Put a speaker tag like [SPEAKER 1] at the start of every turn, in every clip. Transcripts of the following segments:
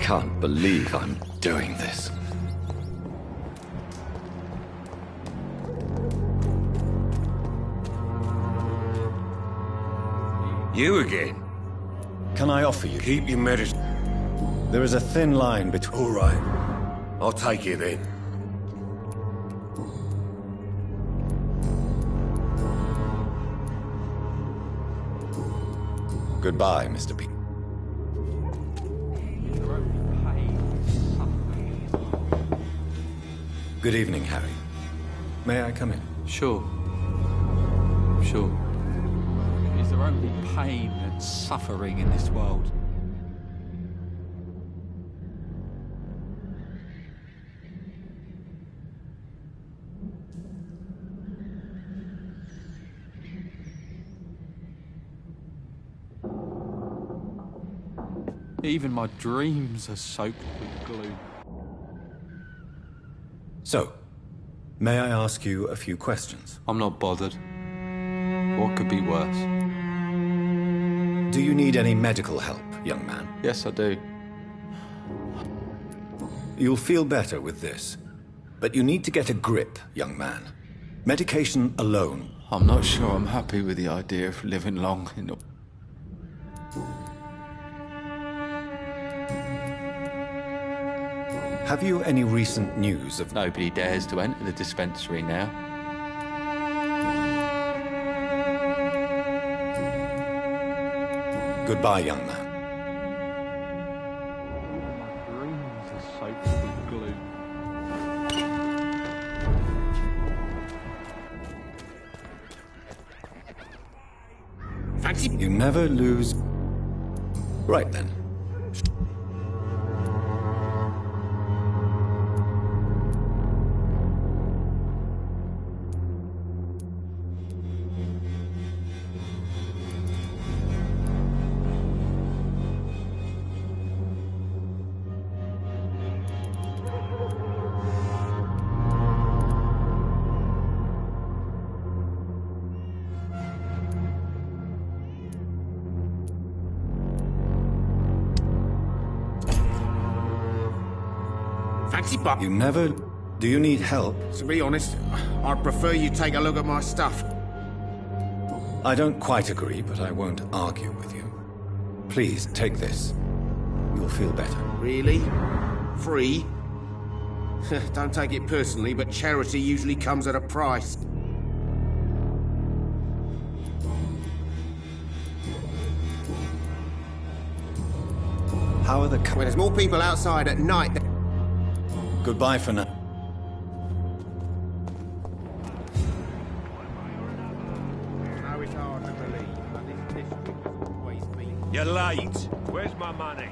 [SPEAKER 1] can't believe I'm doing this.
[SPEAKER 2] You again?
[SPEAKER 1] Can I offer you?
[SPEAKER 2] Keep your medicine.
[SPEAKER 1] There is a thin line between...
[SPEAKER 2] All right. I'll take it then.
[SPEAKER 1] Goodbye, Mr. B. Good evening, Harry. May I come in?
[SPEAKER 3] Sure. Sure. Is there only pain and suffering in this world? Even my dreams are soaked with glue.
[SPEAKER 1] So, may I ask you a few questions?
[SPEAKER 3] I'm not bothered. What could be worse?
[SPEAKER 1] Do you need any medical help, young man?
[SPEAKER 3] Yes, I do.
[SPEAKER 1] You'll feel better with this. But you need to get a grip, young man. Medication alone.
[SPEAKER 3] I'm not sure I'm happy with the idea of living long in a...
[SPEAKER 1] Have you any recent news of...
[SPEAKER 3] Nobody dares to enter the dispensary now.
[SPEAKER 1] Goodbye, young man.
[SPEAKER 3] My dreams are soaked with glue.
[SPEAKER 2] Fancy...
[SPEAKER 1] You never lose... Right then.
[SPEAKER 2] Fancy but...
[SPEAKER 1] You never... Do you need help?
[SPEAKER 2] To be honest, I'd prefer you take a look at my stuff.
[SPEAKER 1] I don't quite agree, but I won't argue with you. Please, take this. You'll feel better.
[SPEAKER 2] Really? Free? Don't take it personally, but charity usually comes at a price.
[SPEAKER 1] How are the...
[SPEAKER 2] When there's more people outside at night...
[SPEAKER 1] Goodbye for now.
[SPEAKER 4] You're late. Where's my money?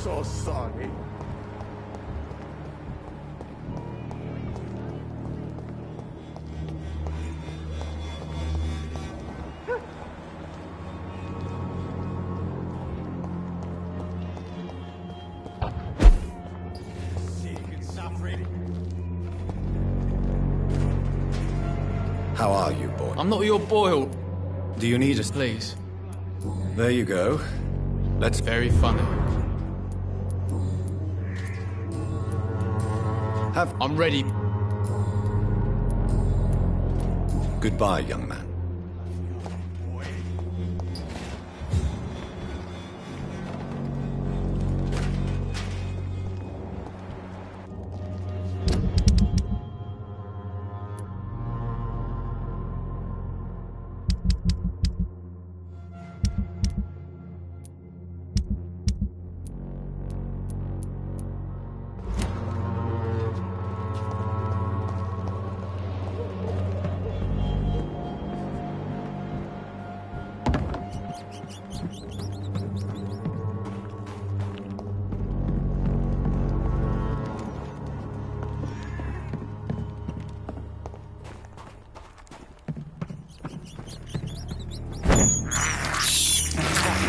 [SPEAKER 5] So sorry. Sick and suffering.
[SPEAKER 1] How are you, boy?
[SPEAKER 3] I'm not your boy.
[SPEAKER 1] Do you need a...
[SPEAKER 3] Please.
[SPEAKER 1] There you go. Let's...
[SPEAKER 3] Very funny. I'm ready.
[SPEAKER 1] Goodbye, young man.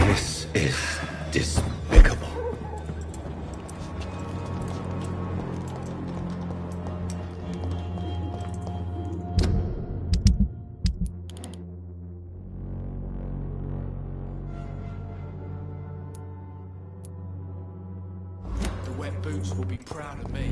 [SPEAKER 1] This is despicable.
[SPEAKER 3] The wet boots will be proud of me.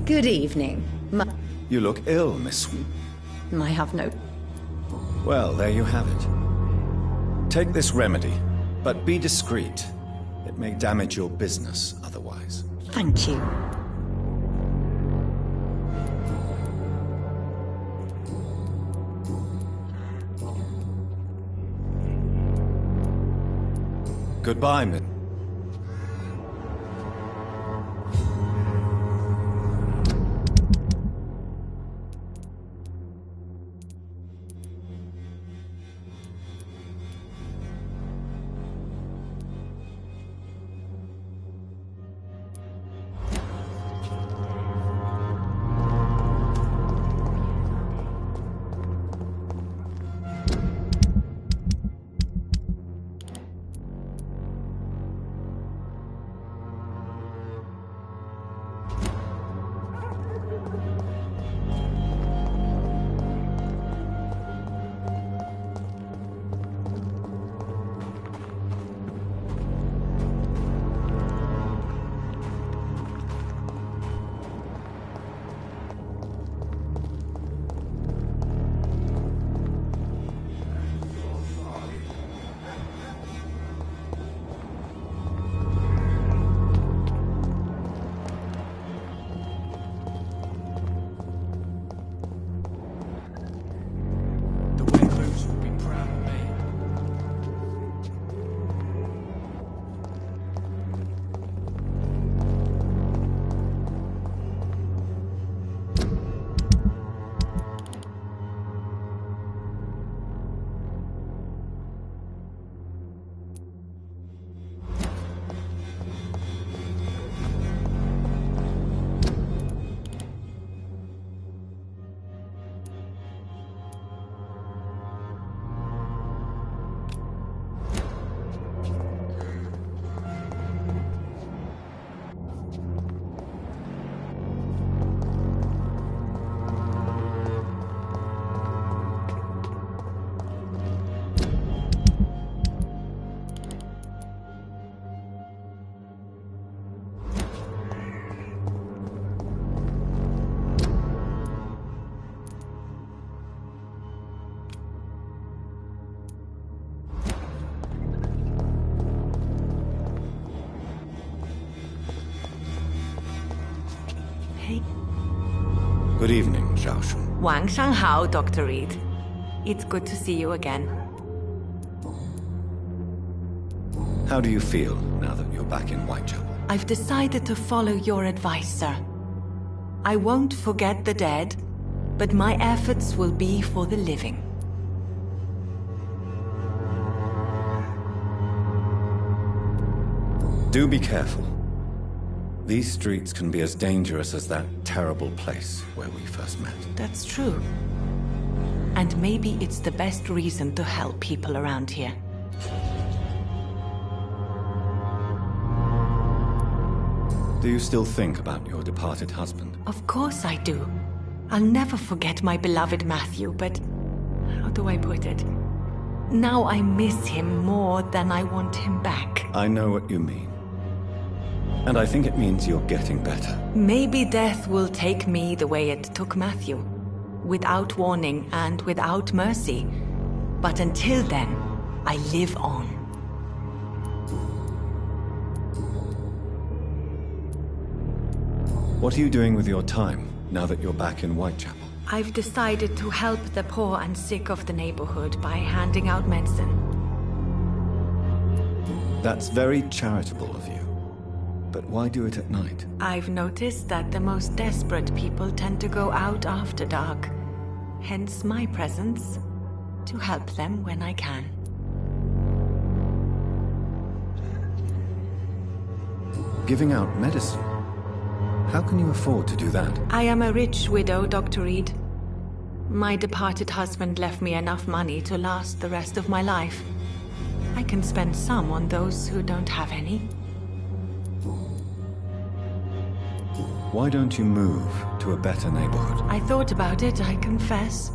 [SPEAKER 6] Good evening.
[SPEAKER 1] You look ill, Miss...
[SPEAKER 6] I have no...
[SPEAKER 1] Well, there you have it. Take this remedy, but be discreet. It may damage your business otherwise.
[SPEAKER 6] Thank you.
[SPEAKER 1] Goodbye, Miss...
[SPEAKER 6] okay?
[SPEAKER 1] Good evening, Zhao Shun.
[SPEAKER 6] 晚上好, Dr. Reed. It's good to see you again.
[SPEAKER 1] How do you feel now that you're back in Whitechapel?
[SPEAKER 6] I've decided to follow your advice, sir. I won't forget the dead, but my efforts will be for the living.
[SPEAKER 1] Do be careful. These streets can be as dangerous as that terrible place where we first met.
[SPEAKER 6] That's true. And maybe it's the best reason to help people around here.
[SPEAKER 1] Do you still think about your departed husband?
[SPEAKER 6] Of course I do. I'll never forget my beloved Matthew, but how do I put it? Now I miss him more than I want him back.
[SPEAKER 1] I know what you mean. And I think it means you're getting better.
[SPEAKER 6] Maybe death will take me the way it took Matthew. Without warning and without mercy. But until then, I live on.
[SPEAKER 1] What are you doing with your time, now that you're back in Whitechapel?
[SPEAKER 6] I've decided to help the poor and sick of the neighborhood by handing out medicine.
[SPEAKER 1] That's very charitable of you. But why do it at night?
[SPEAKER 6] I've noticed that the most desperate people tend to go out after dark. Hence my presence, to help them when I can.
[SPEAKER 1] Giving out medicine? How can you afford to do that?
[SPEAKER 6] I am a rich widow, Dr. Reed. My departed husband left me enough money to last the rest of my life. I can spend some on those who don't have any.
[SPEAKER 1] Why don't you move to a better neighborhood?
[SPEAKER 6] I thought about it, I confess.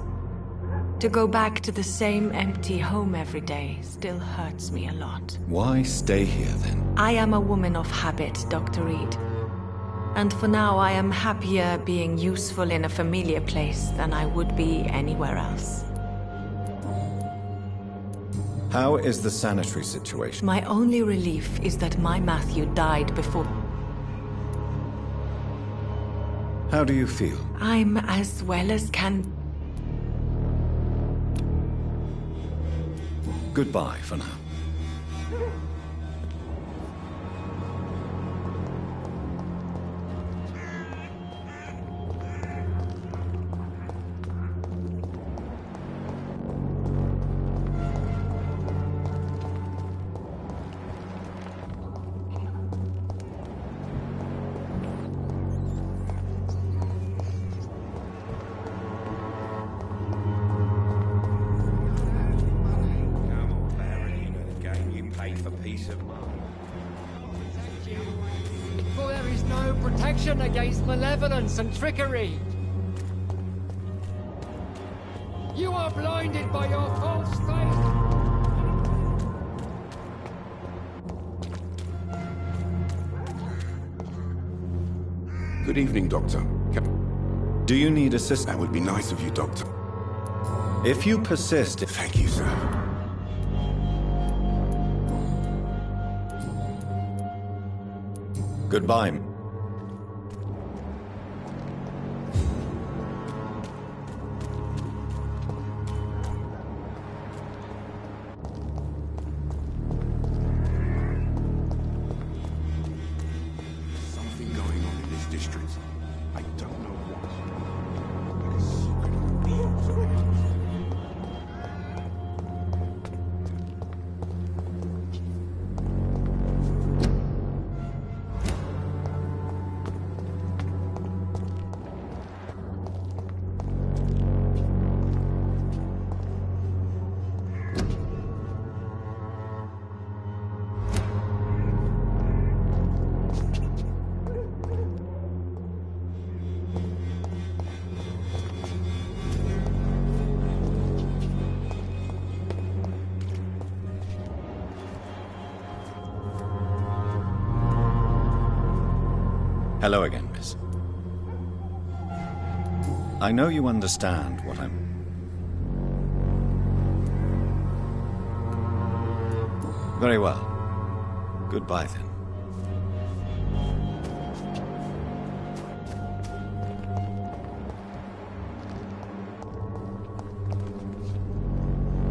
[SPEAKER 6] To go back to the same empty home every day still hurts me a lot.
[SPEAKER 1] Why stay here then?
[SPEAKER 6] I am a woman of habit, Dr. Reed. And for now, I am happier being useful in a familiar place than I would be anywhere else.
[SPEAKER 1] How is the sanitary situation?
[SPEAKER 6] My only relief is that my Matthew died before.
[SPEAKER 1] How do you feel?
[SPEAKER 6] I'm as well as can.
[SPEAKER 1] Goodbye for now.
[SPEAKER 7] For there is no protection against malevolence and trickery. You are blinded by your false faith.
[SPEAKER 8] Good evening, Doctor.
[SPEAKER 1] Do you need assistance?
[SPEAKER 8] That would be nice of you, Doctor.
[SPEAKER 1] If you persist...
[SPEAKER 8] Thank you, sir.
[SPEAKER 1] Goodbye.
[SPEAKER 8] Something going on in this district. I don't know what. Like a secret beings around.
[SPEAKER 1] Hello again, miss. I know you understand what I'm... Very well. Goodbye, then.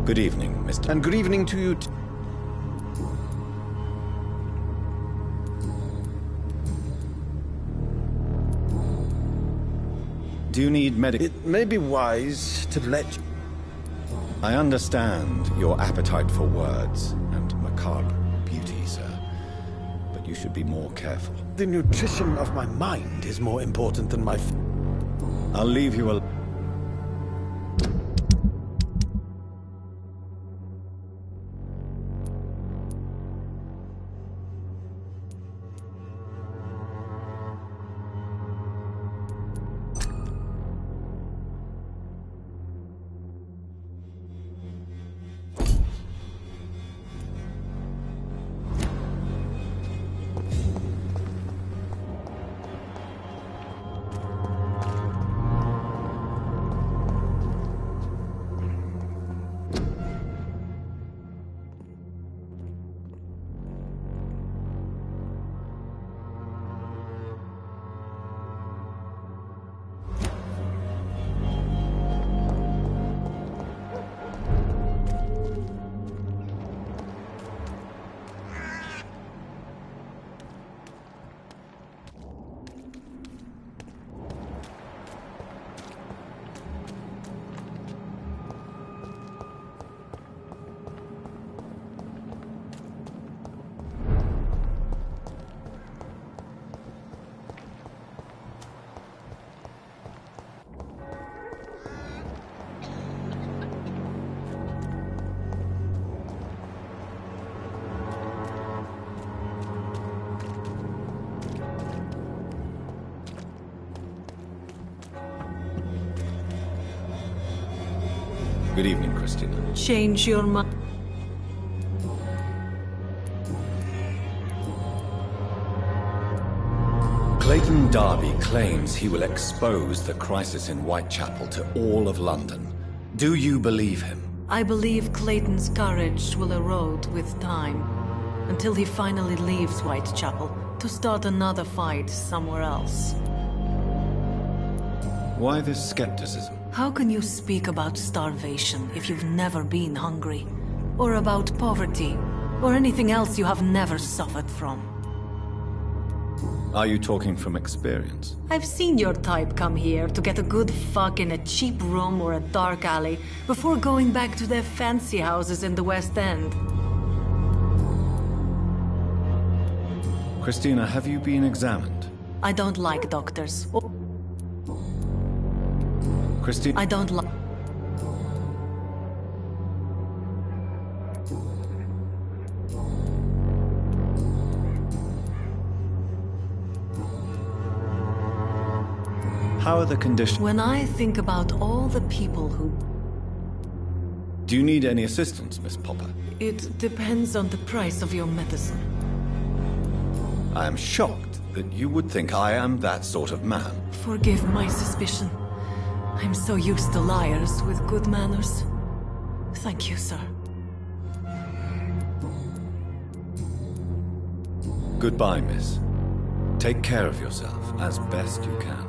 [SPEAKER 1] Good evening, Mr.
[SPEAKER 2] And good evening to you.
[SPEAKER 1] Do you need medical?
[SPEAKER 2] It may be wise to let you.
[SPEAKER 1] I understand your appetite for words and macabre beauty, sir. But you should be more careful.
[SPEAKER 2] The nutrition of my mind is more important than my...
[SPEAKER 1] I'll leave you alone. Good evening, Christina.
[SPEAKER 6] Change your mind.
[SPEAKER 1] Clayton Darby claims he will expose the crisis in Whitechapel to all of London. Do you believe him?
[SPEAKER 6] I believe Clayton's courage will erode with time, until he finally leaves Whitechapel to start another fight somewhere else.
[SPEAKER 1] Why this skepticism?
[SPEAKER 6] How can you speak about starvation if you've never been hungry? Or about poverty? Or anything else you have never suffered from?
[SPEAKER 1] Are you talking from experience?
[SPEAKER 6] I've seen your type come here to get a good fuck in a cheap room or a dark alley before going back to their fancy houses in the West End.
[SPEAKER 1] Christina, have you been examined?
[SPEAKER 6] I don't like doctors.
[SPEAKER 1] Christina...
[SPEAKER 6] I don't like...
[SPEAKER 1] How are the conditions?
[SPEAKER 6] When I think about all the people who...
[SPEAKER 1] Do you need any assistance, Miss Popper?
[SPEAKER 6] It depends on the price of your medicine.
[SPEAKER 1] I am shocked that you would think I am that sort of man.
[SPEAKER 6] Forgive my suspicion. I'm so used to liars with good manners. Thank you, sir.
[SPEAKER 1] Goodbye, miss. Take care of yourself as best you can.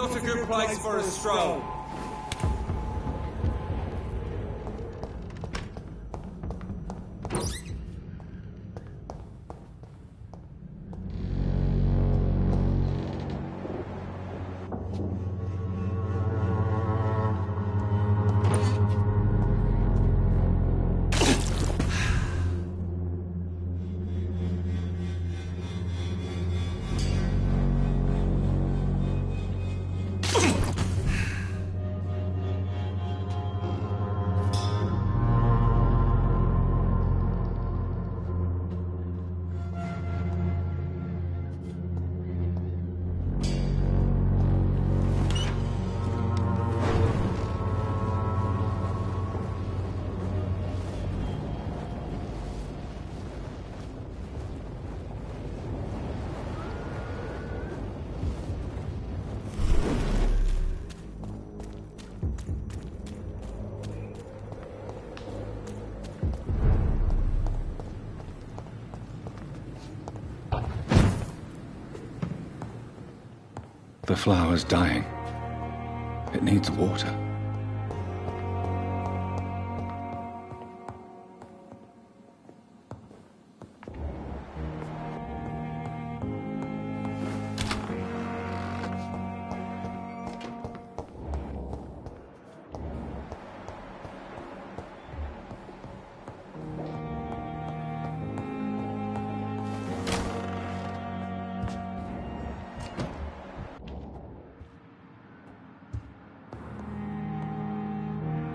[SPEAKER 9] not a good place for a stroll.
[SPEAKER 1] The flower's dying. It needs water.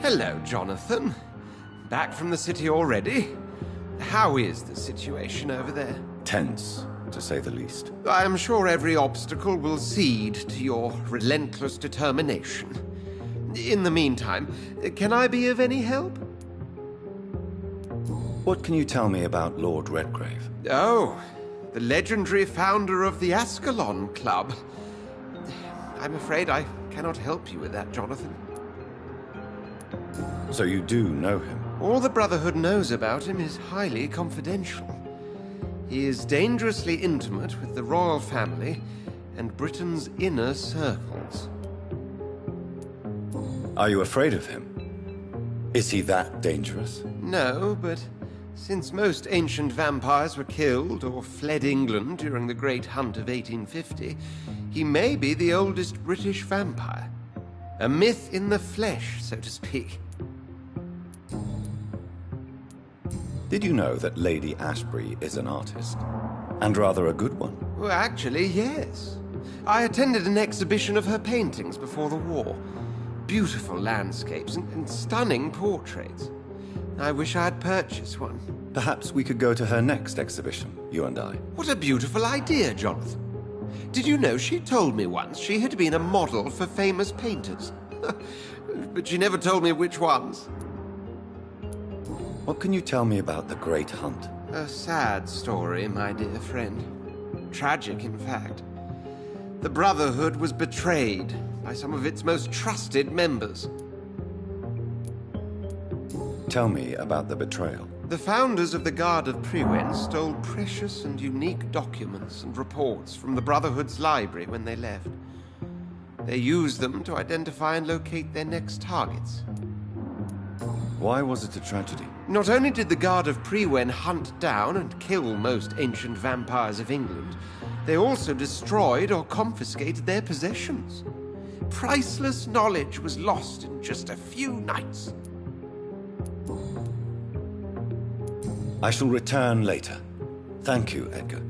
[SPEAKER 2] Hello, Jonathan. Back from the city already? How is the situation over there?
[SPEAKER 1] Tense, to say the least.
[SPEAKER 2] I am sure every obstacle will cede to your relentless determination. In the meantime, can I be of any help?
[SPEAKER 1] What can you tell me about Lord Redgrave?
[SPEAKER 2] Oh, the legendary founder of the Ascalon Club. I'm afraid I cannot help you with that, Jonathan.
[SPEAKER 1] So you do know him?
[SPEAKER 2] All the Brotherhood knows about him is highly confidential. He is dangerously intimate with the royal family and Britain's inner circles.
[SPEAKER 1] Are you afraid of him? Is he that dangerous?
[SPEAKER 2] No, but since most ancient vampires were killed or fled England during the Great Hunt of 1850, he may be the oldest British vampire. A myth in the flesh, so to speak.
[SPEAKER 1] Did you know that Lady Ashbury is an artist? And rather a good one?
[SPEAKER 2] Well, actually, yes. I attended an exhibition of her paintings before the war. Beautiful landscapes and stunning portraits. I wish I had purchased one.
[SPEAKER 1] Perhaps we could go to her next exhibition, you and I.
[SPEAKER 2] What a beautiful idea, Jonathan. Did you know she told me once she had been a model for famous painters? But she never told me which ones.
[SPEAKER 1] What can you tell me about the Great Hunt?
[SPEAKER 2] A sad story, my dear friend. Tragic, in fact. The Brotherhood was betrayed by some of its most trusted members.
[SPEAKER 1] Tell me about the betrayal.
[SPEAKER 2] The founders of the Guard of Priwen stole precious and unique documents and reports from the Brotherhood's library when they left. They used them to identify and locate their next targets.
[SPEAKER 1] Why was it a tragedy?
[SPEAKER 2] Not only did the Guard of Priwen hunt down and kill most ancient vampires of England, they also destroyed or confiscated their possessions. Priceless knowledge was lost in just a few nights.
[SPEAKER 1] I shall return later. Thank you, Edgar.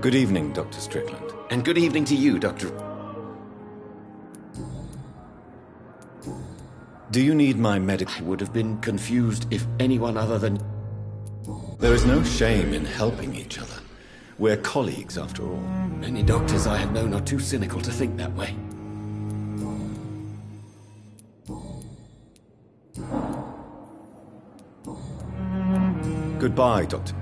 [SPEAKER 1] Good evening, Dr. Strickland.
[SPEAKER 10] And good evening to you, Dr.
[SPEAKER 1] Do you need my medical...
[SPEAKER 10] I would have been confused if anyone other than...
[SPEAKER 1] There is no shame in helping each other. We're colleagues, after all.
[SPEAKER 10] Many doctors I have known are too cynical to think that way.
[SPEAKER 1] Goodbye, Doctor.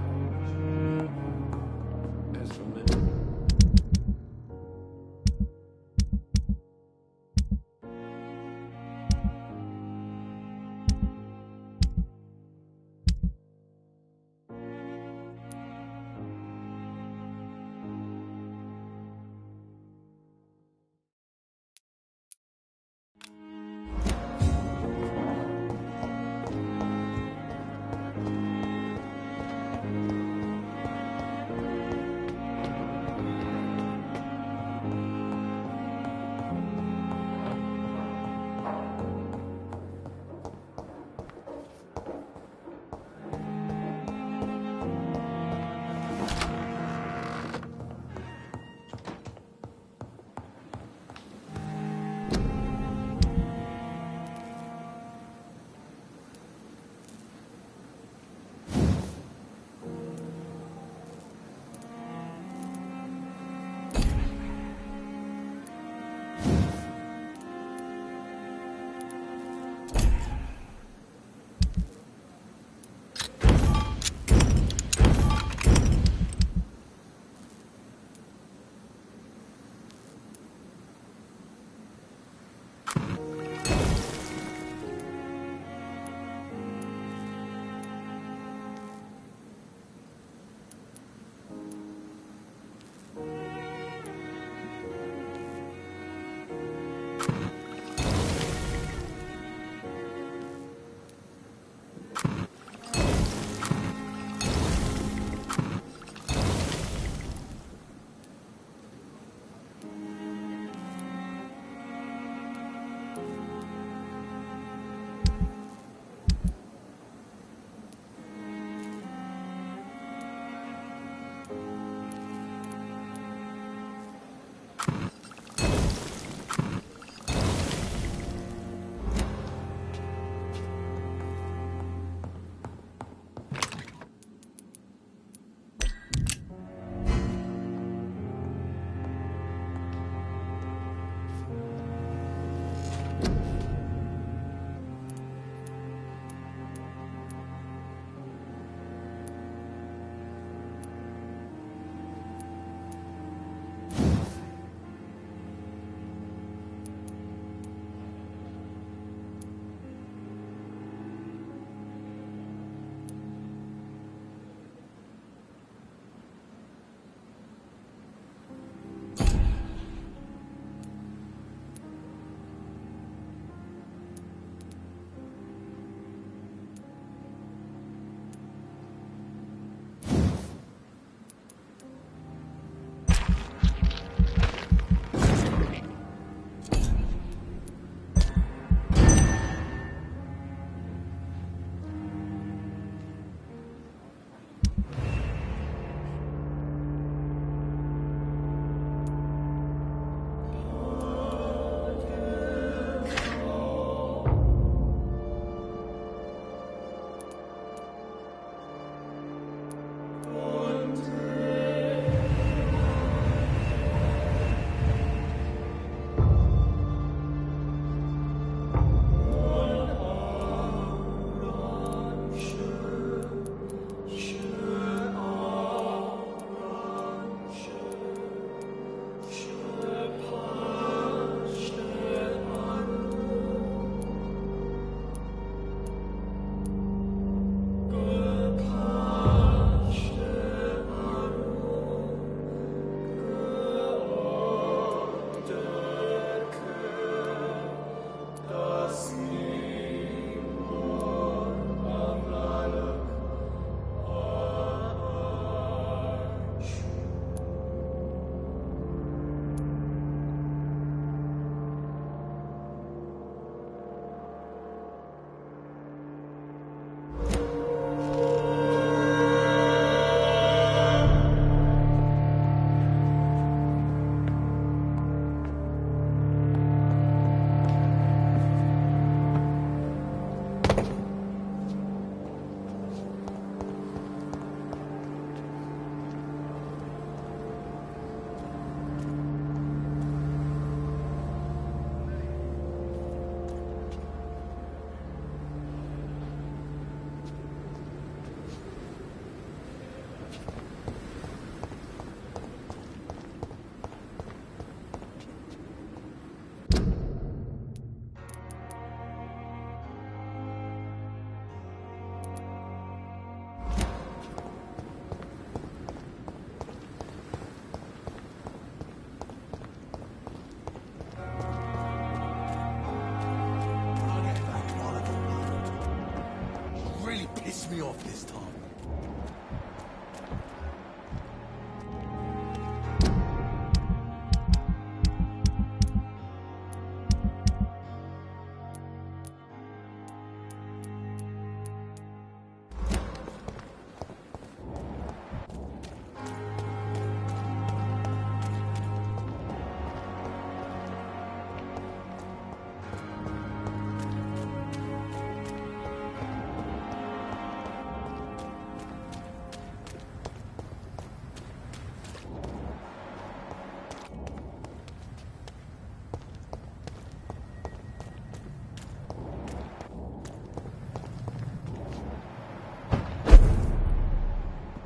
[SPEAKER 5] piss me off this time.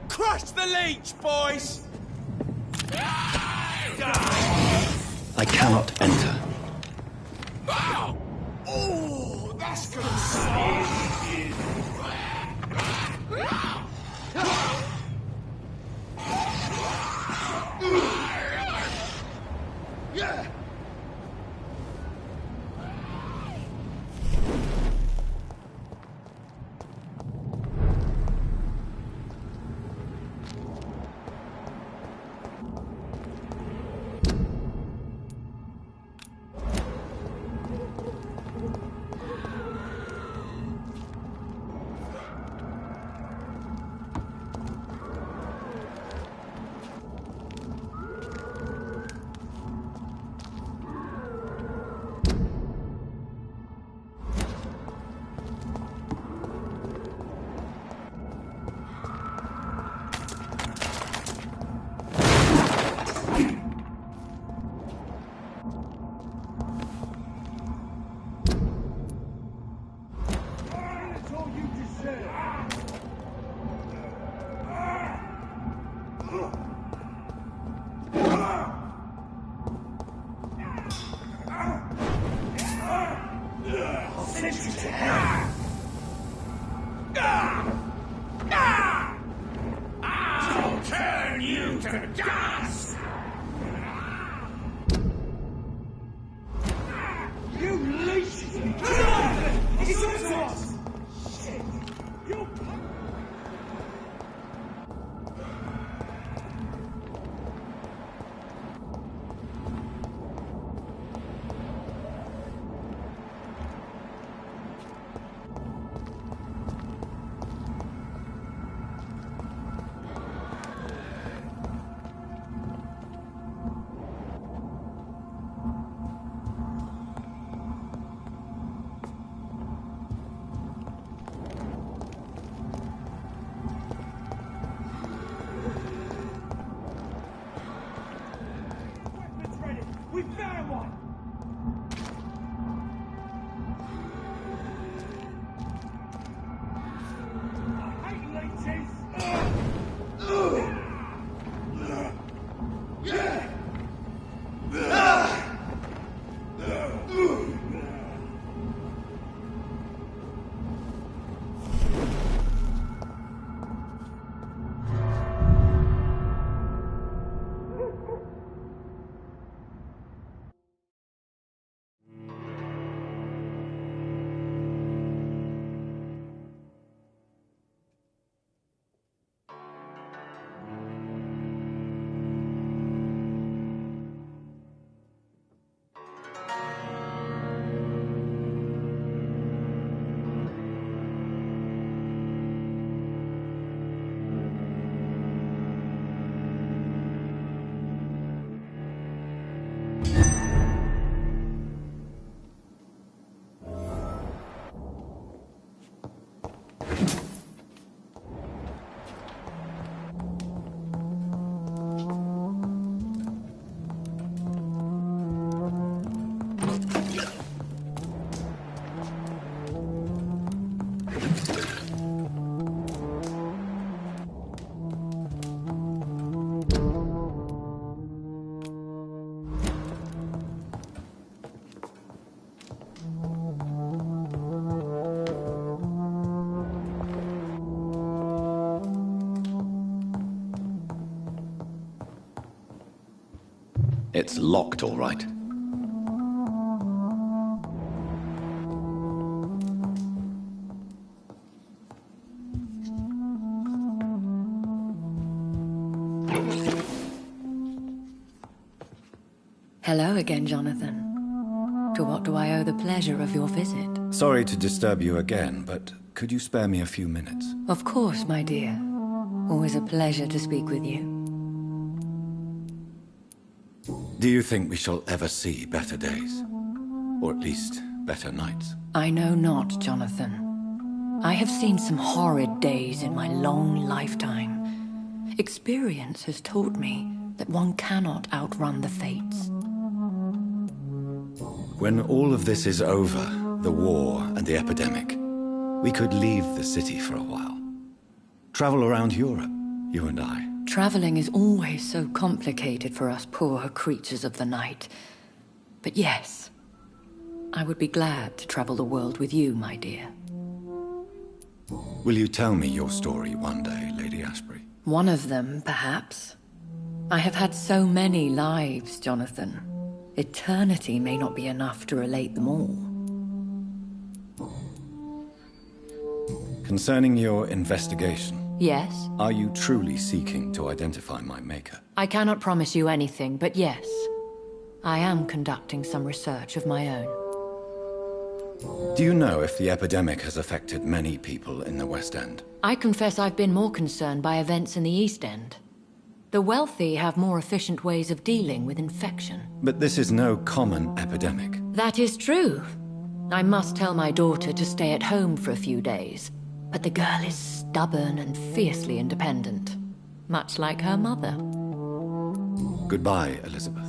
[SPEAKER 9] Crush the leech, boys!
[SPEAKER 1] I cannot enter.
[SPEAKER 9] Oh, that's gonna suck!
[SPEAKER 1] It's locked, all right.
[SPEAKER 11] Hello again, Jonathan. To what do I owe the pleasure of your visit?
[SPEAKER 1] Sorry to disturb you again, but could you spare me a few minutes?
[SPEAKER 11] Of course, my dear. Always a pleasure to speak with you.
[SPEAKER 10] Do you think we shall ever see better days? Or at least, better nights?
[SPEAKER 11] I know not, Jonathan. I have seen some horrid days in my long lifetime. Experience has taught me that one cannot outrun the fates.
[SPEAKER 1] When all of this is over, the war and the epidemic, we could leave the city for a while. Travel around Europe, you and I.
[SPEAKER 11] Traveling is always so complicated for us poor creatures of the night. But yes, I would be glad to travel the world with you, my dear.
[SPEAKER 1] Will you tell me your story one day, Lady Ashbury?
[SPEAKER 11] One of them, perhaps. I have had so many lives, Jonathan. Eternity may not be enough to relate them all.
[SPEAKER 1] Concerning your investigation...
[SPEAKER 11] Yes?
[SPEAKER 1] Are you truly seeking to identify my maker?
[SPEAKER 11] I cannot promise you anything, but yes. I am conducting some research of my own.
[SPEAKER 1] Do you know if the epidemic has affected many people in the West End?
[SPEAKER 11] I confess I've been more concerned by events in the East End. The wealthy have more efficient ways of dealing with infection.
[SPEAKER 1] But this is no common epidemic.
[SPEAKER 11] That is true. I must tell my daughter to stay at home for a few days. But the girl is stubborn and fiercely independent. Much like her mother.
[SPEAKER 1] Goodbye, Elizabeth.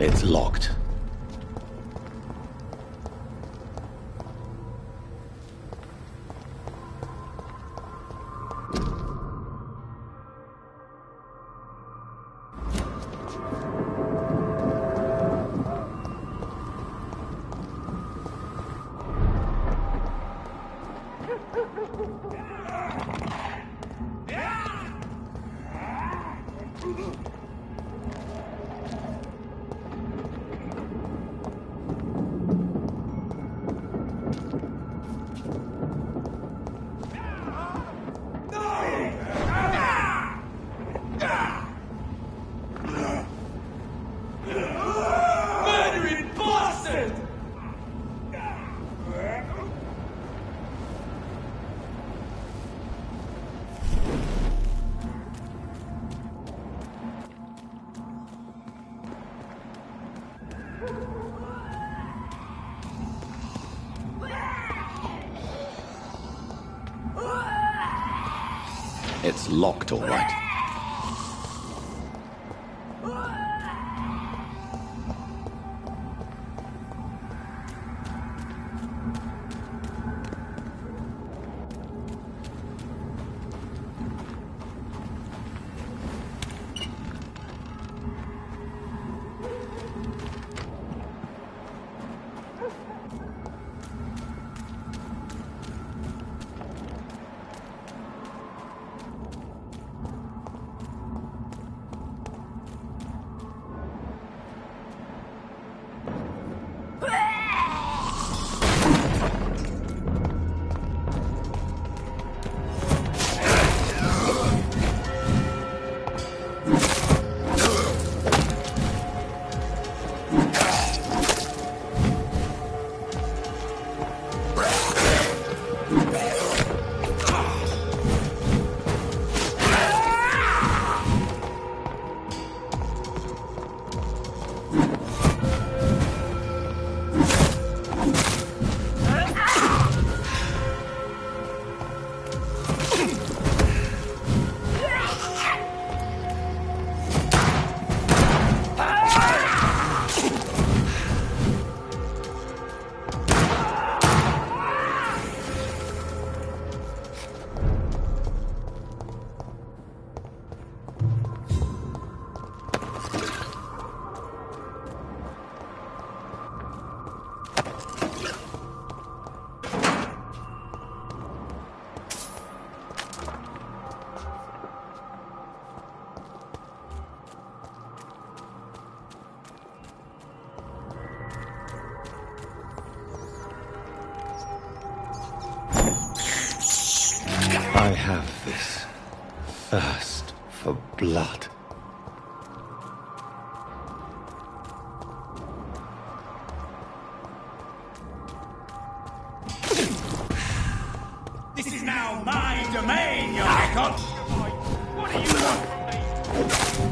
[SPEAKER 1] It's locked. It's locked, all right. I have this thirst for blood.
[SPEAKER 9] This is now my domain, your record! What do you want from me?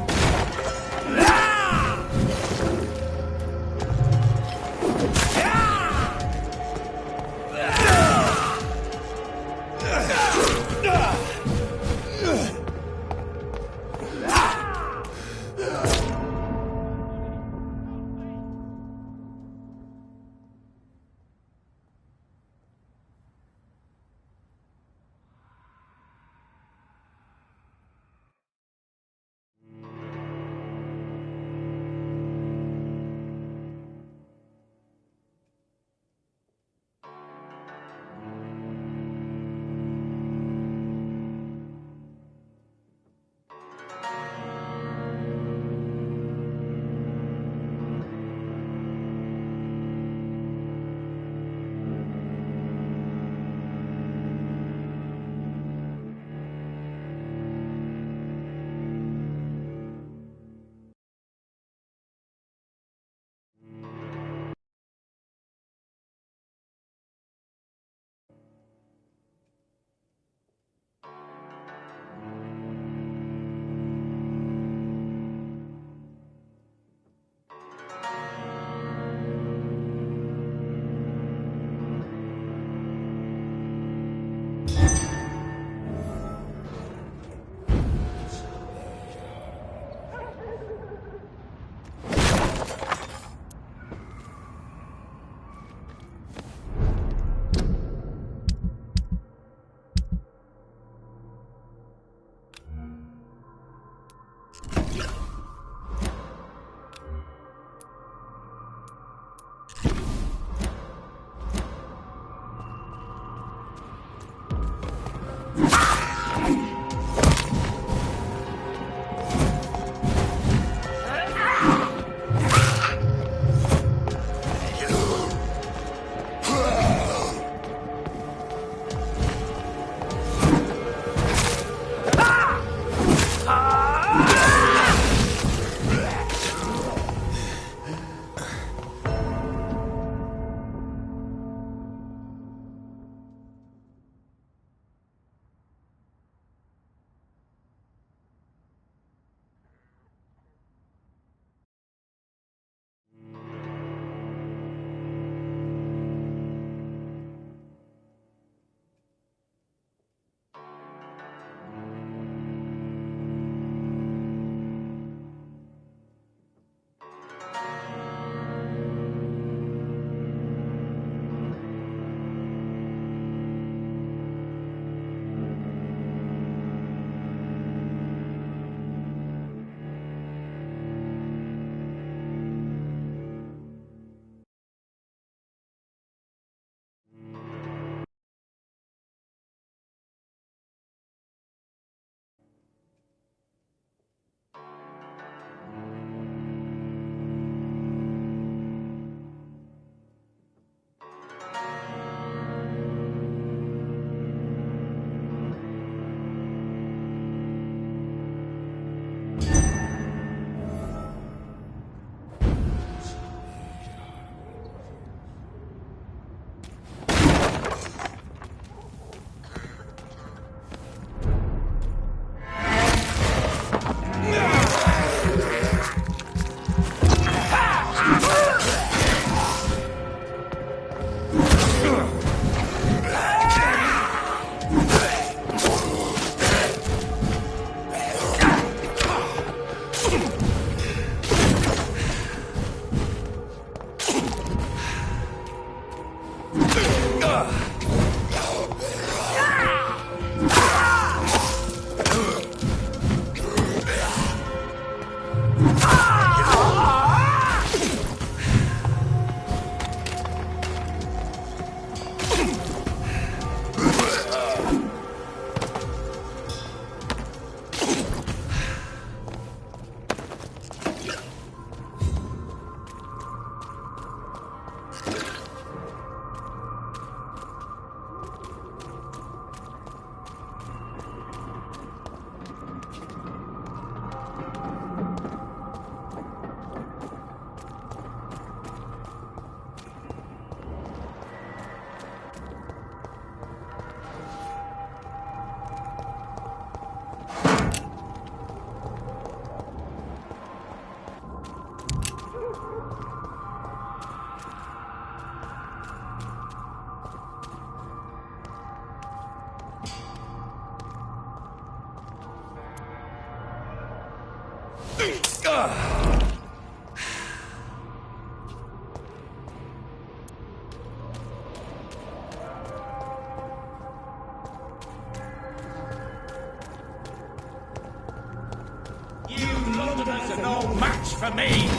[SPEAKER 9] You Londoners are no match for me!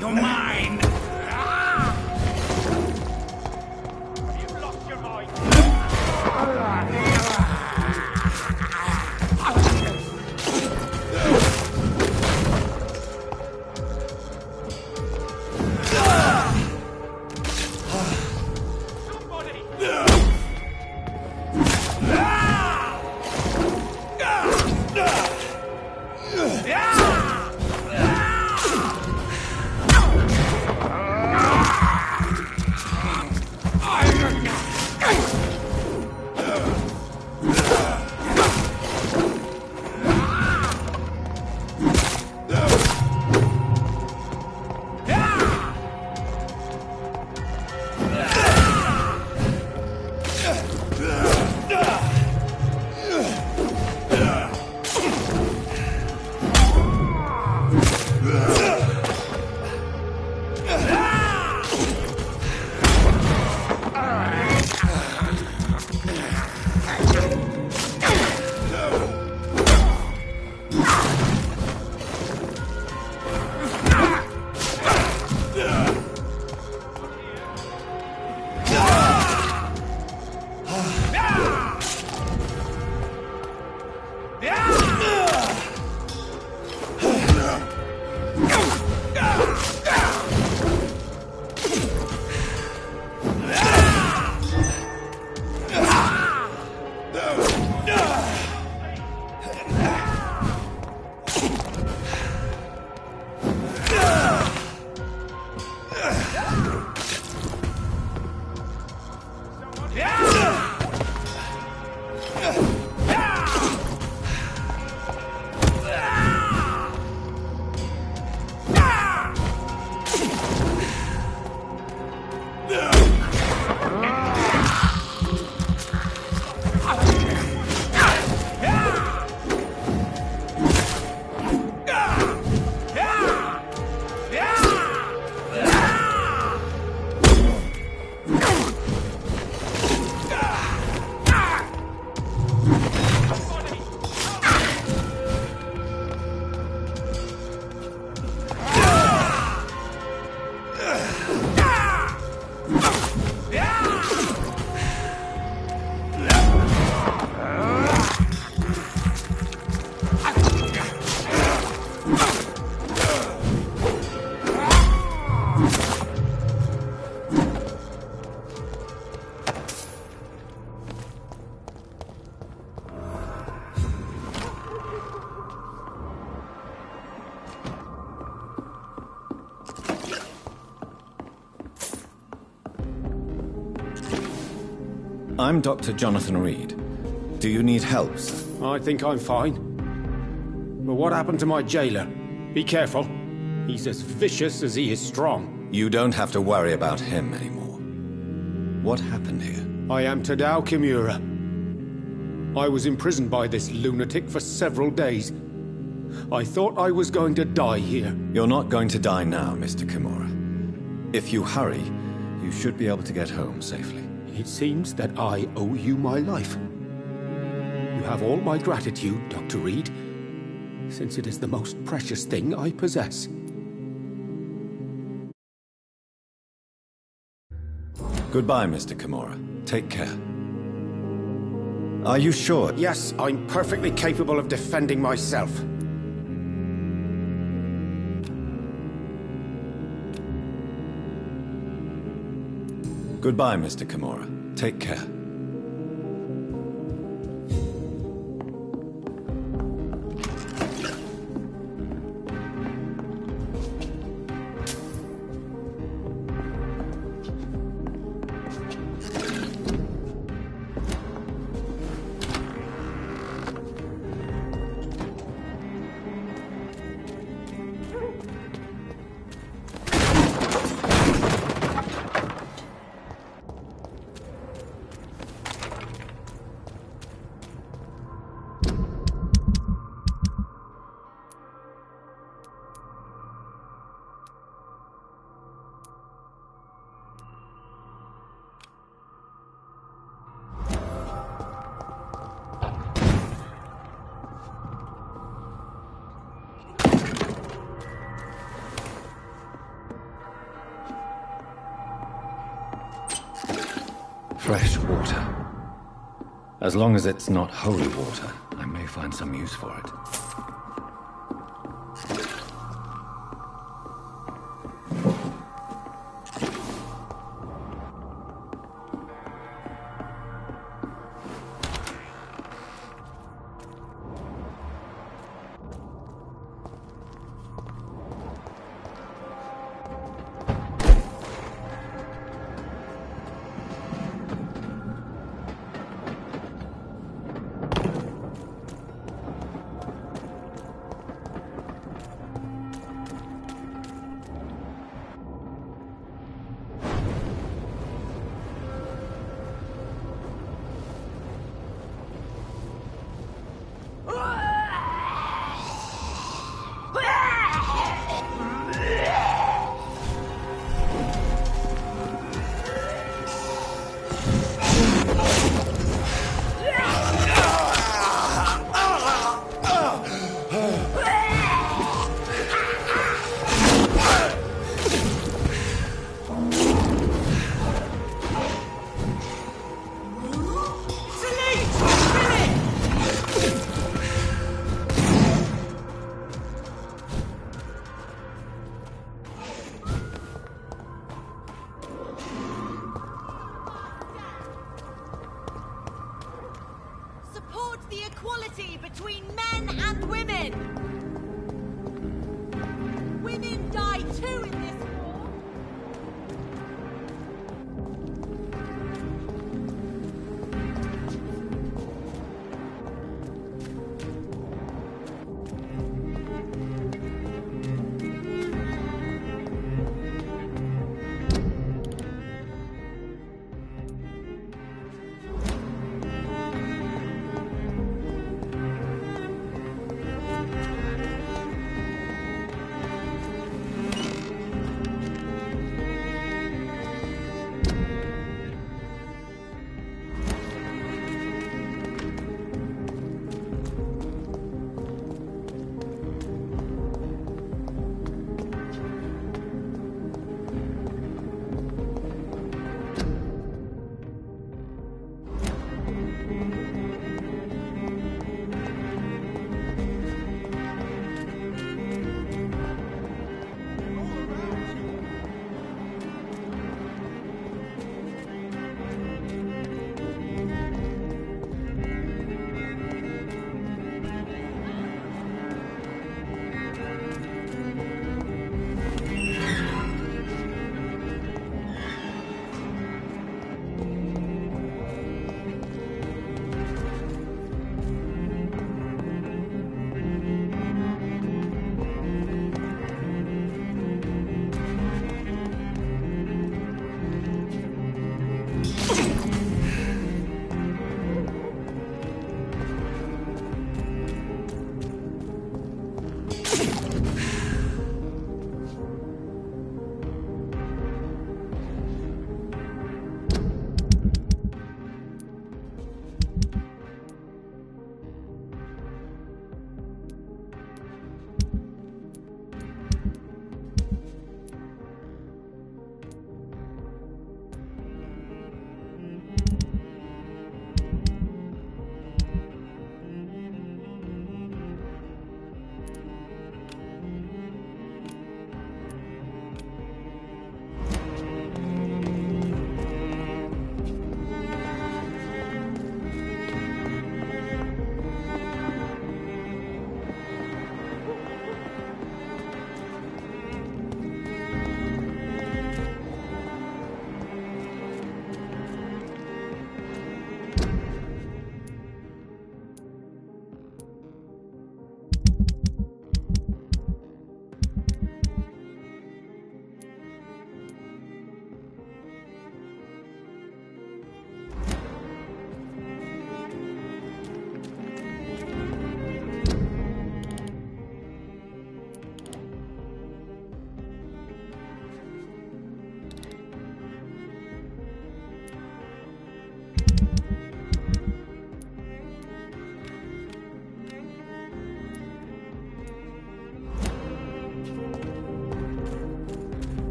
[SPEAKER 9] You're mine! You've lost your mind!
[SPEAKER 1] I'm Dr. Jonathan Reed. Do you need help, sir?
[SPEAKER 5] I think I'm fine. But what happened to my jailer? Be careful. He's as vicious as he is strong.
[SPEAKER 1] You don't have to worry about him anymore. What happened here?
[SPEAKER 5] I am Tadao Kimura. I was imprisoned by this lunatic for several days. I thought I was going to die here.
[SPEAKER 1] You're not going to die now, Mr. Kimura. If you hurry, you should be able to get home safely.
[SPEAKER 5] It seems that I owe you my life. You have all my gratitude, Dr. Reed, since it is the most precious thing I possess.
[SPEAKER 1] Goodbye, Mr. Kimura. Take care. Are you sure?
[SPEAKER 5] Yes, I'm perfectly capable of defending myself.
[SPEAKER 1] Goodbye, Mr. Kimura. Take care. Fresh water. As long as it's not holy water, I may find some use for it.
[SPEAKER 12] Between men and women! Women die too in this war!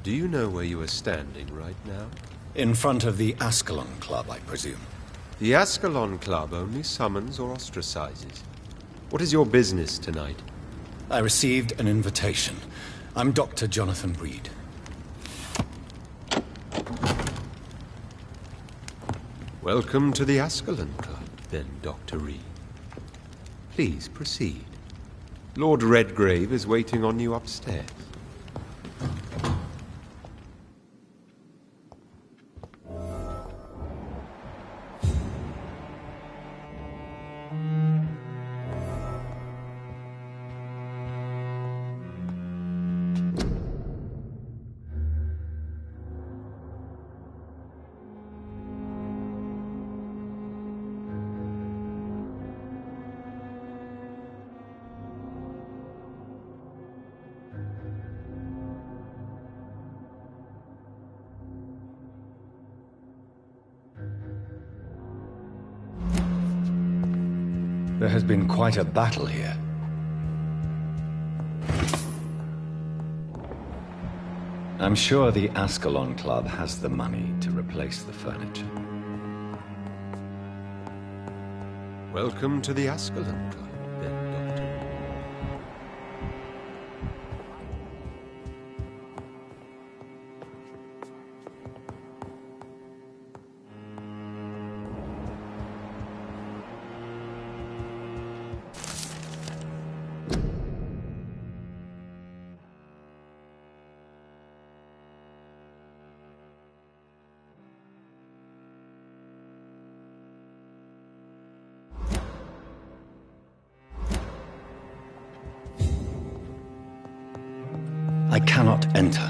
[SPEAKER 2] Do you know where you are standing right now?
[SPEAKER 1] In front of the Ascalon Club, I presume.
[SPEAKER 2] The Ascalon Club only summons or ostracizes. What is your business tonight?
[SPEAKER 1] I received an invitation. I'm Dr. Jonathan Reed.
[SPEAKER 2] Welcome to the Ascalon Club, then, Dr. Reed. Please proceed. Lord Redgrave is waiting on you upstairs.
[SPEAKER 1] There has been quite a battle here. I'm sure the Ascalon Club has the money to replace the furniture.
[SPEAKER 2] Welcome to the Ascalon Club, then, Doctor.
[SPEAKER 1] I cannot enter.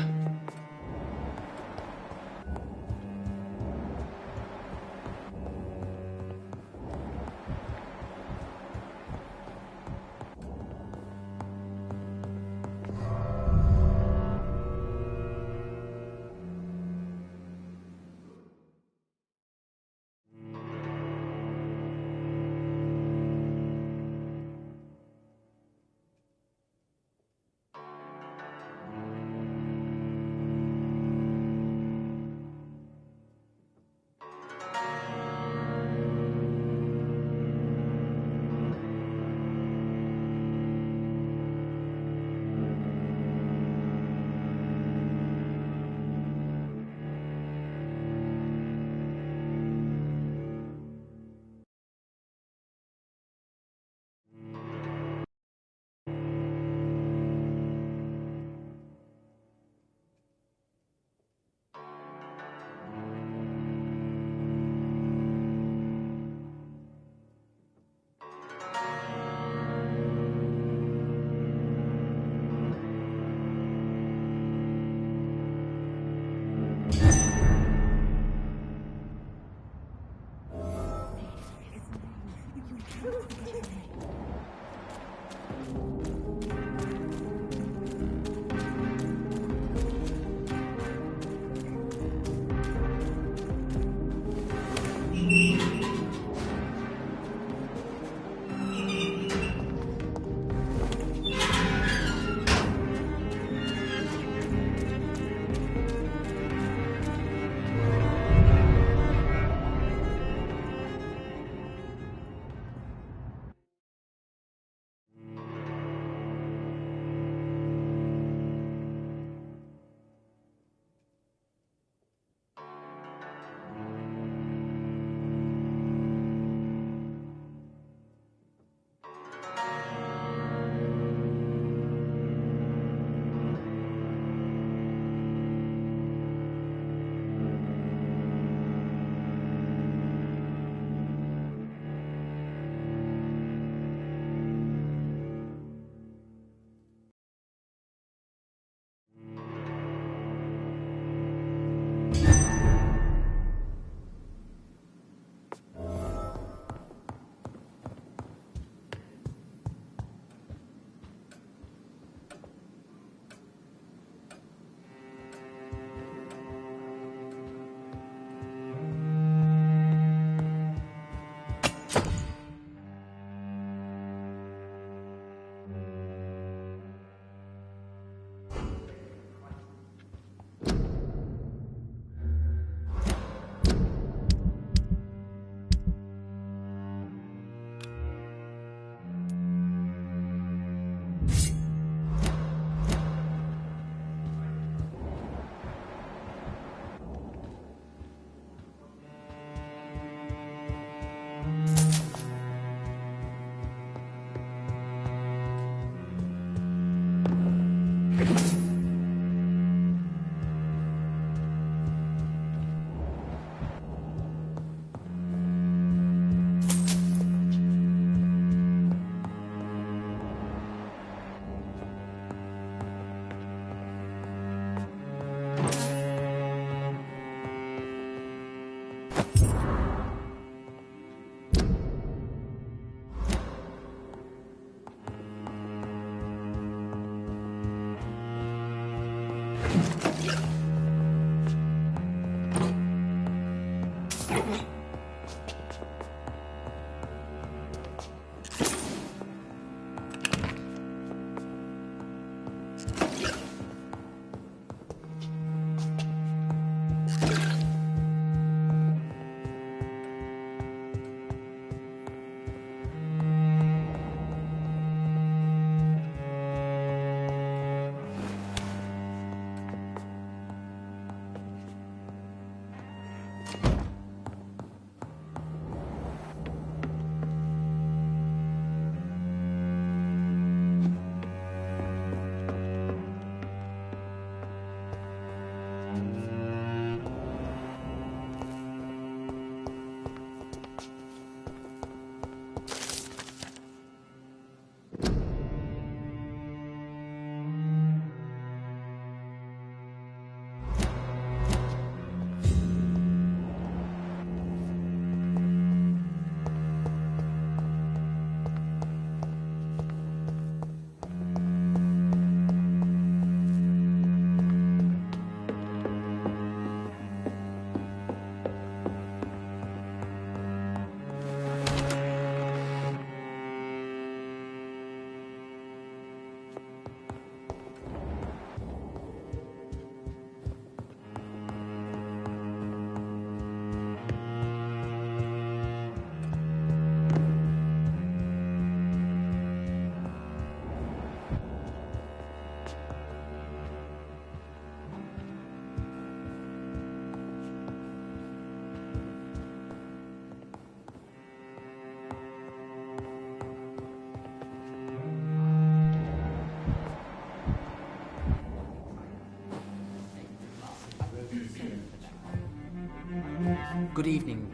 [SPEAKER 13] Good evening.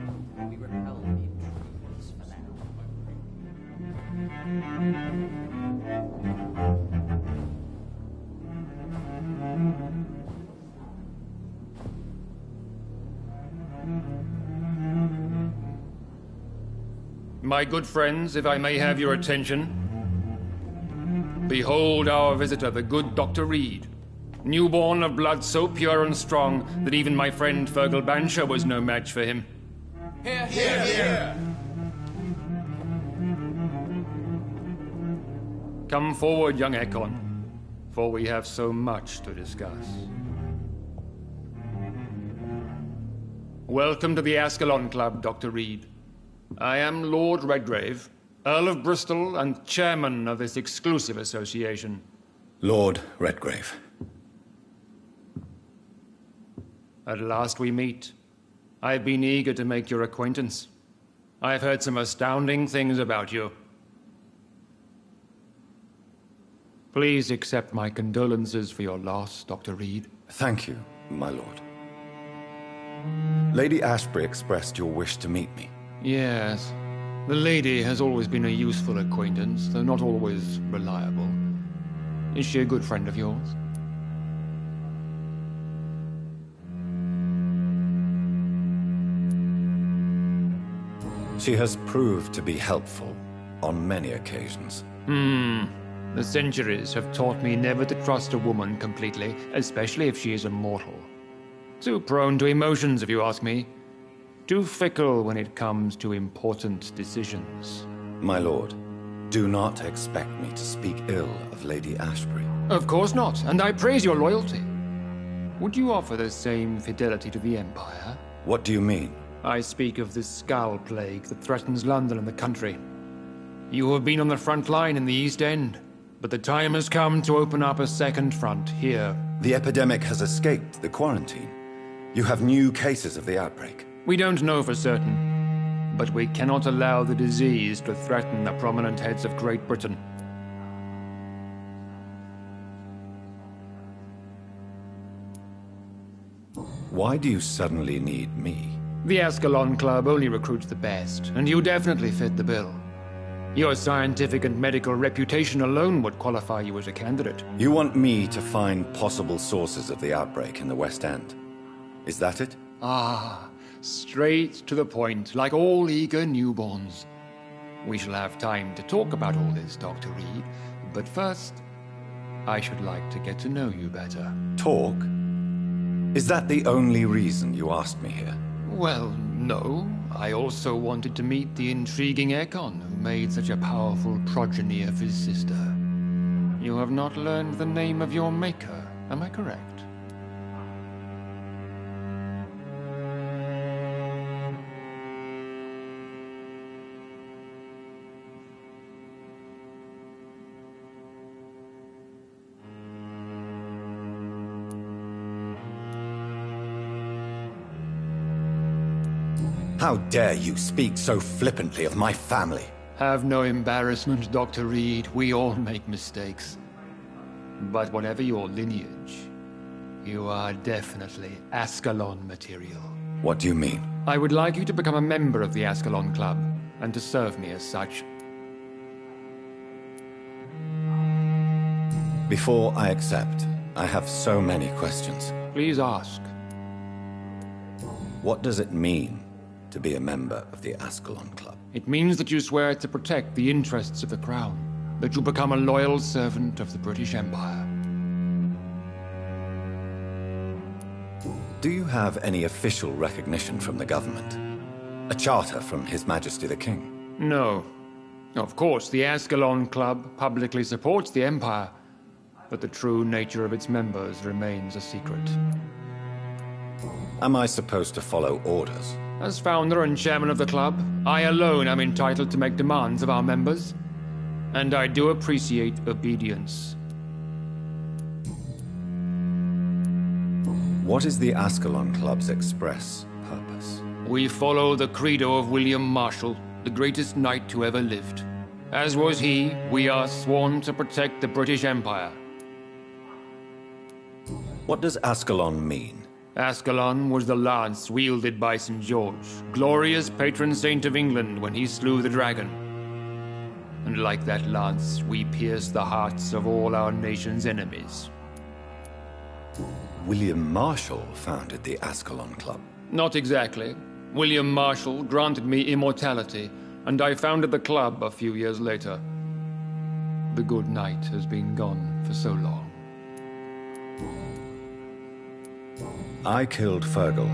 [SPEAKER 13] We repel the intruders for now.
[SPEAKER 14] My good friends, if I may have your attention. Behold our visitor, the good Dr. Reed. Newborn of blood so pure and strong that even my friend Fergal Bansher was no match for him.
[SPEAKER 9] Here, here, here!
[SPEAKER 14] Come forward, young Ekon, for we have so much to discuss. Welcome to the Ascalon Club, Dr. Reed. I am Lord Redgrave, Earl of Bristol and chairman of this exclusive association.
[SPEAKER 1] Lord Redgrave.
[SPEAKER 14] At last we meet. I've been eager to make your acquaintance. I've heard some astounding things about you. Please accept my condolences for your loss, Dr. Reed.
[SPEAKER 1] Thank you, my lord. Lady Ashbury expressed your wish to meet me.
[SPEAKER 14] Yes. The lady has always been a useful acquaintance, though not always reliable. Is she a good friend of yours?
[SPEAKER 1] She has proved to be helpful on many occasions.
[SPEAKER 14] The centuries have taught me never to trust a woman completely, especially if she is a mortal. Too prone to emotions, if you ask me. Too fickle when it comes to important decisions.
[SPEAKER 1] My lord, do not expect me to speak ill of Lady Ashbury.
[SPEAKER 14] Of course not, and I praise your loyalty. Would you offer the same fidelity to the Empire?
[SPEAKER 1] What do you mean?
[SPEAKER 14] I speak of the Skull Plague that threatens London and the country. You have been on the front line in the East End, but the time has come to open up a second front here.
[SPEAKER 1] The epidemic has escaped the quarantine. You have new cases of the outbreak.
[SPEAKER 14] We don't know for certain, but we cannot allow the disease to threaten the prominent heads of Great Britain.
[SPEAKER 1] Why do you suddenly need me?
[SPEAKER 14] The Ascalon Club only recruits the best, and you definitely fit the bill. Your scientific and medical reputation alone would qualify you as a candidate.
[SPEAKER 1] You want me to find possible sources of the outbreak in the West End. Is that it?
[SPEAKER 14] Ah, straight to the point, like all eager newborns. We shall have time to talk about all this, Dr. Reed, but first, I should like to get to know you better.
[SPEAKER 1] Talk? Is that the only reason you asked me here?
[SPEAKER 14] Well, no. I also wanted to meet the intriguing Ekon, who made such a powerful progeny of his sister. You have not learned the name of your maker, am I correct?
[SPEAKER 1] How dare you speak so flippantly of my family?
[SPEAKER 14] Have no embarrassment, Dr. Reed. We all make mistakes. But whatever your lineage, you are definitely Ascalon material.
[SPEAKER 1] What do you mean?
[SPEAKER 14] I would like you to become a member of the Ascalon Club, and to serve me as such.
[SPEAKER 1] Before I accept, I have so many questions.
[SPEAKER 14] Please ask.
[SPEAKER 1] What does it mean to be a member of the Ascalon Club?
[SPEAKER 14] It means that you swear to protect the interests of the Crown, that you become a loyal servant of the British Empire.
[SPEAKER 1] Do you have any official recognition from the government? A charter from His Majesty the King?
[SPEAKER 14] No. Of course, the Ascalon Club publicly supports the Empire, but the true nature of its members remains a secret.
[SPEAKER 1] Am I supposed to follow orders?
[SPEAKER 14] As founder and chairman of the club, I alone am entitled to make demands of our members, and I do appreciate obedience.
[SPEAKER 1] What is the Ascalon Club's express purpose?
[SPEAKER 14] We follow the credo of William Marshall, the greatest knight who ever lived. As was he, we are sworn to protect the British Empire.
[SPEAKER 1] What does Ascalon mean?
[SPEAKER 14] Ascalon was the lance wielded by St. George, glorious patron saint of England when he slew the dragon. And like that lance, we pierce the hearts of all our nation's enemies.
[SPEAKER 1] William Marshall founded the Ascalon Club.
[SPEAKER 14] Not exactly. William Marshall granted me immortality, and I founded the club a few years later. The good knight has been gone for so long.
[SPEAKER 1] I killed Fergal,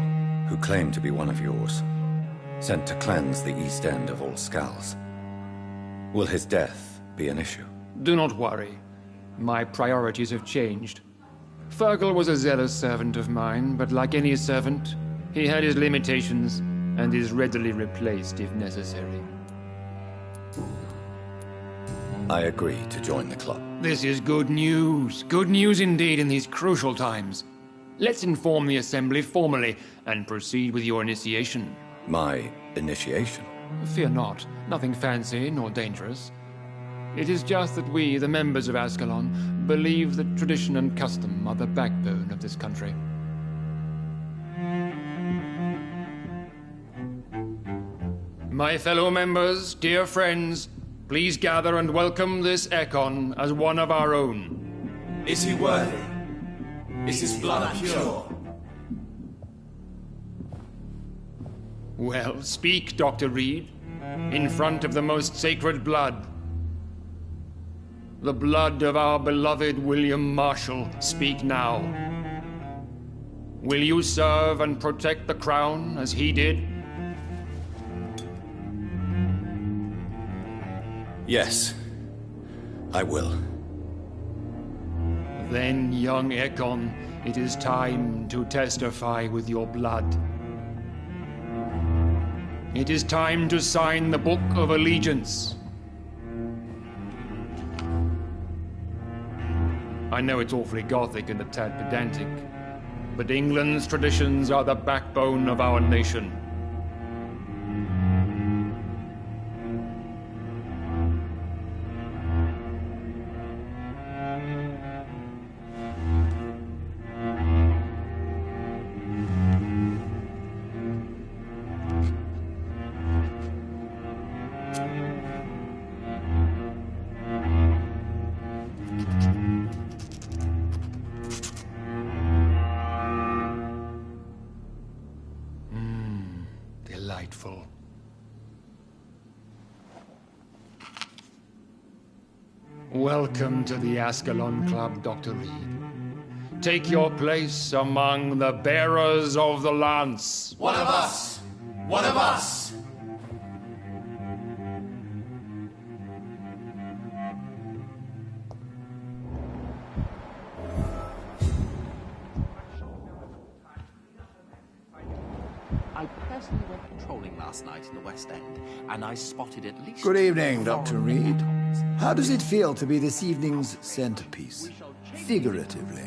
[SPEAKER 1] who claimed to be one of yours, sent to cleanse the East End of all Skulls. Will his death be an issue?
[SPEAKER 14] Do not worry. My priorities have changed. Fergal was a zealous servant of mine, but like any servant, he had his limitations and is readily replaced if necessary.
[SPEAKER 1] I agree to join the club.
[SPEAKER 14] This is good news. Good news indeed in these crucial times. Let's inform the Assembly formally and proceed with your initiation.
[SPEAKER 1] My initiation?
[SPEAKER 14] Fear not. Nothing fancy nor dangerous. It is just that we, the members of Ascalon, believe that tradition and custom are the backbone of this country. My fellow members, dear friends, please gather and welcome this Ekon as one of our own.
[SPEAKER 9] Is he worthy? Is his blood pure?
[SPEAKER 14] Well, speak, Dr. Reed, in front of the most sacred blood. The blood of our beloved William Marshall, speak now. Will you serve and protect the crown as he did?
[SPEAKER 1] Yes, I will.
[SPEAKER 14] Then, young Ekon, it is time to testify with your blood. It is time to sign the Book of Allegiance. I know it's awfully gothic and a tad pedantic, but England's traditions are the backbone of our nation. Delightful. Welcome to the Ascalon Club, Dr. Reed. Take your place among the bearers of the lance.
[SPEAKER 9] One of us! One of us!
[SPEAKER 13] I personally went patrolling last night in the West End, and I spotted at least...
[SPEAKER 15] Good evening, Dr. Reed. How does it feel to be this evening's centerpiece? Figuratively.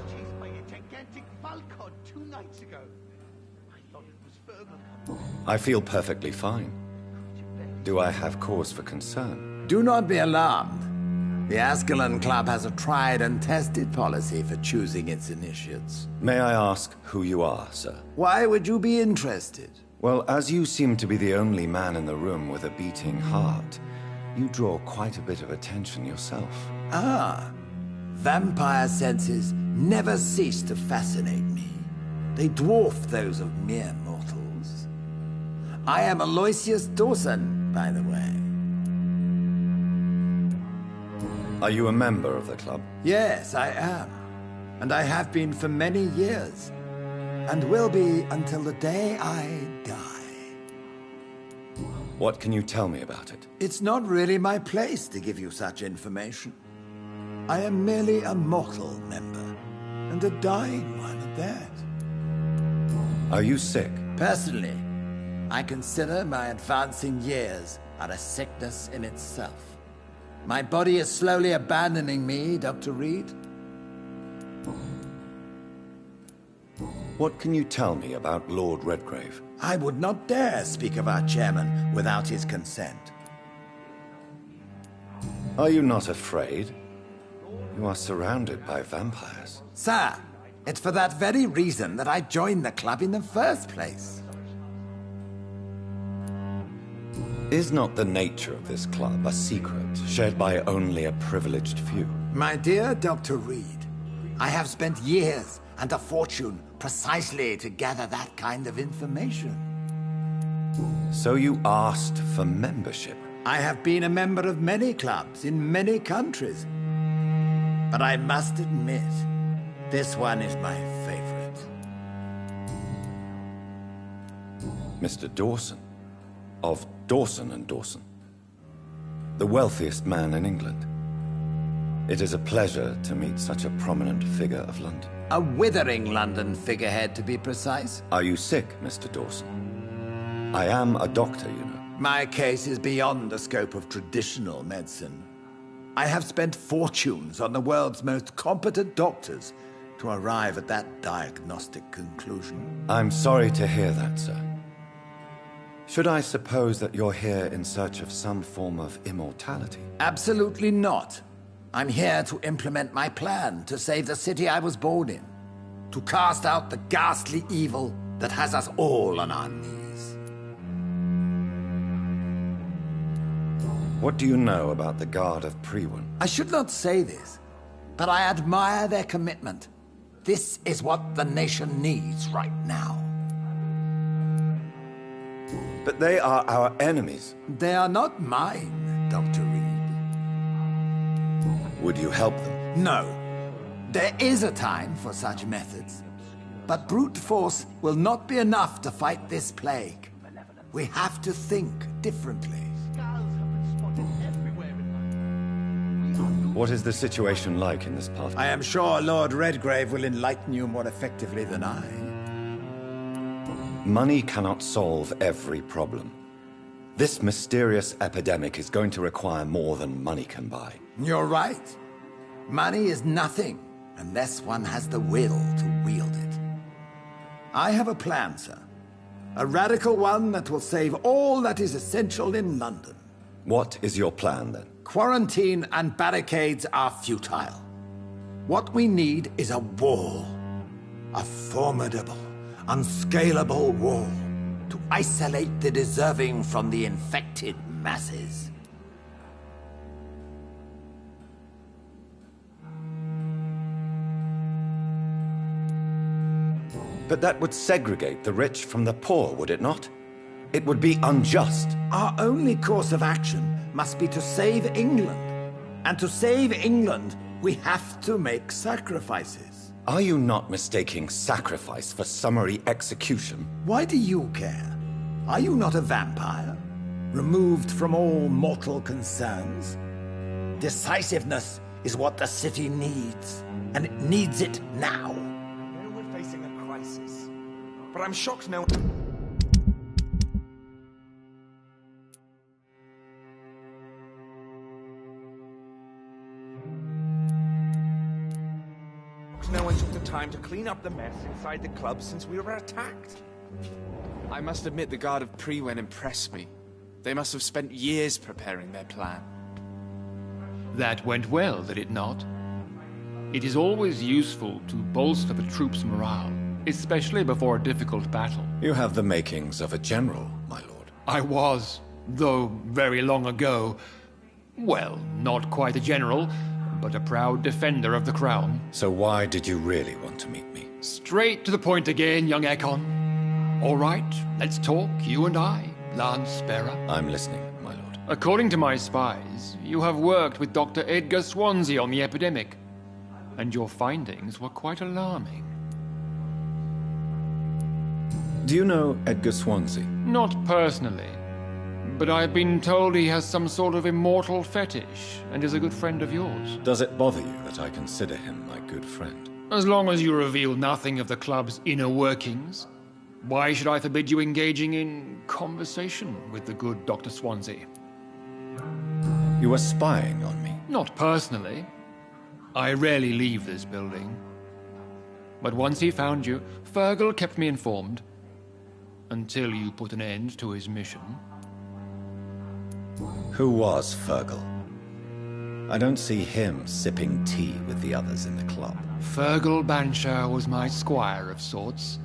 [SPEAKER 9] Chased by a gigantic falcon 2 nights ago. I thought it was Fergal.
[SPEAKER 1] I feel perfectly fine. Do I have cause for concern?
[SPEAKER 15] Do not be alarmed. The Ascalon Club has a tried and tested policy for choosing its initiates.
[SPEAKER 1] May I ask who you are, sir?
[SPEAKER 15] Why would you be interested?
[SPEAKER 1] Well, as you seem to be the only man in the room with a beating heart, you draw quite a bit of attention yourself.
[SPEAKER 15] Ah, vampire senses never cease to fascinate me. They dwarf those of mere mortals. I am Aloysius Dawson, by the way.
[SPEAKER 1] Are you a member of the club?
[SPEAKER 15] Yes, I am. And I have been for many years. And will be until the day I die.
[SPEAKER 1] What can you tell me about it?
[SPEAKER 15] It's not really my place to give you such information. I am merely a mortal member, and a dying one at that.
[SPEAKER 1] Are you sick?
[SPEAKER 15] Personally, I consider my advancing years are a sickness in itself. My body is slowly abandoning me, Dr. Reed.
[SPEAKER 1] What can you tell me about Lord Redgrave?
[SPEAKER 15] I would not dare speak of our chairman without his consent.
[SPEAKER 1] Are you not afraid? You are surrounded by vampires.
[SPEAKER 15] Sir, it's for that very reason that I joined the club in the first place.
[SPEAKER 1] Is not the nature of this club a secret shared by only a privileged few?
[SPEAKER 15] My dear Dr. Reed, I have spent years and a fortune precisely to gather that kind of information.
[SPEAKER 1] So you asked for membership?
[SPEAKER 15] I have been a member of many clubs in many countries. But I must admit, this one is my favorite.
[SPEAKER 1] Mr. Dawson, of Dawson and Dawson, the wealthiest man in England. It is a pleasure to meet such a prominent figure of London.
[SPEAKER 15] A withering London figurehead, to be precise.
[SPEAKER 1] Are you sick, Mr. Dawson? I am a doctor, you know.
[SPEAKER 15] My case is beyond the scope of traditional medicine. I have spent fortunes on the world's most competent doctors to arrive at that diagnostic conclusion.
[SPEAKER 1] I'm sorry to hear that, sir. Should I suppose that you're here in search of some form of immortality?
[SPEAKER 15] Absolutely not. I'm here to implement my plan to save the city I was born in. To cast out the ghastly evil that has us all on our knees.
[SPEAKER 1] What do you know about the Guard of Priwen?
[SPEAKER 15] I should not say this, but I admire their commitment. This is what the nation needs right now.
[SPEAKER 1] But they are our enemies.
[SPEAKER 15] They are not mine, Dr. Reed.
[SPEAKER 1] Would you help them?
[SPEAKER 15] No. There is a time for such methods. But brute force will not be enough to fight this plague. We have to think differently.
[SPEAKER 1] What is the situation like in this part?
[SPEAKER 15] I am sure Lord Redgrave will enlighten you more effectively than I.
[SPEAKER 1] Money cannot solve every problem. This mysterious epidemic is going to require more than money can buy.
[SPEAKER 15] You're right. Money is nothing unless one has the will to wield it. I have a plan, sir. A radical one that will save all that is essential in London.
[SPEAKER 1] What is your plan, then?
[SPEAKER 15] Quarantine and barricades are futile. What we need is a wall. A formidable, unscalable wall to isolate the deserving from the infected masses.
[SPEAKER 1] But that would segregate the rich from the poor, would it not? It would be unjust.
[SPEAKER 15] Our only course of action must be to save England. And to save England, we have to make sacrifices.
[SPEAKER 1] Are you not mistaking sacrifice for summary execution?
[SPEAKER 15] Why do you care? Are you not a vampire? Removed from all mortal concerns? Decisiveness is what the city needs, and it needs it now.
[SPEAKER 9] I know we're facing a crisis, but I'm shocked no... No one took the time to clean up the mess inside the club since we were attacked.
[SPEAKER 16] I must admit the Guard of Priwen impressed me. They must have spent years preparing their plan.
[SPEAKER 14] That went well, did it not? It is always useful to bolster the troops' morale, especially before a difficult battle.
[SPEAKER 1] You have the makings of a general, my lord.
[SPEAKER 14] I was, though very long ago. Well, not quite a general, but a proud defender of the crown.
[SPEAKER 1] So why did you really want to meet me?
[SPEAKER 14] Straight to the point again, young Ekon. All right, let's talk, you and I, Lance Sparrow.
[SPEAKER 1] I'm listening, my lord.
[SPEAKER 14] According to my spies, you have worked with Dr. Edgar Swansea on the epidemic, and your findings were quite alarming.
[SPEAKER 1] Do you know Edgar Swansea?
[SPEAKER 14] Not personally, but I've been told he has some sort of immortal fetish and is a good friend of yours.
[SPEAKER 1] Does it bother you that I consider him my good friend?
[SPEAKER 14] As long as you reveal nothing of the club's inner workings, why should I forbid you engaging in conversation with the good Dr. Swansea?
[SPEAKER 1] You were spying on me?
[SPEAKER 14] Not personally. I rarely leave this building. But once he found you, Fergal kept me informed. Until you put an end to his mission.
[SPEAKER 1] Who was Fergal? I don't see him sipping tea with the others in the club.
[SPEAKER 14] Fergal Banshire was my squire of sorts.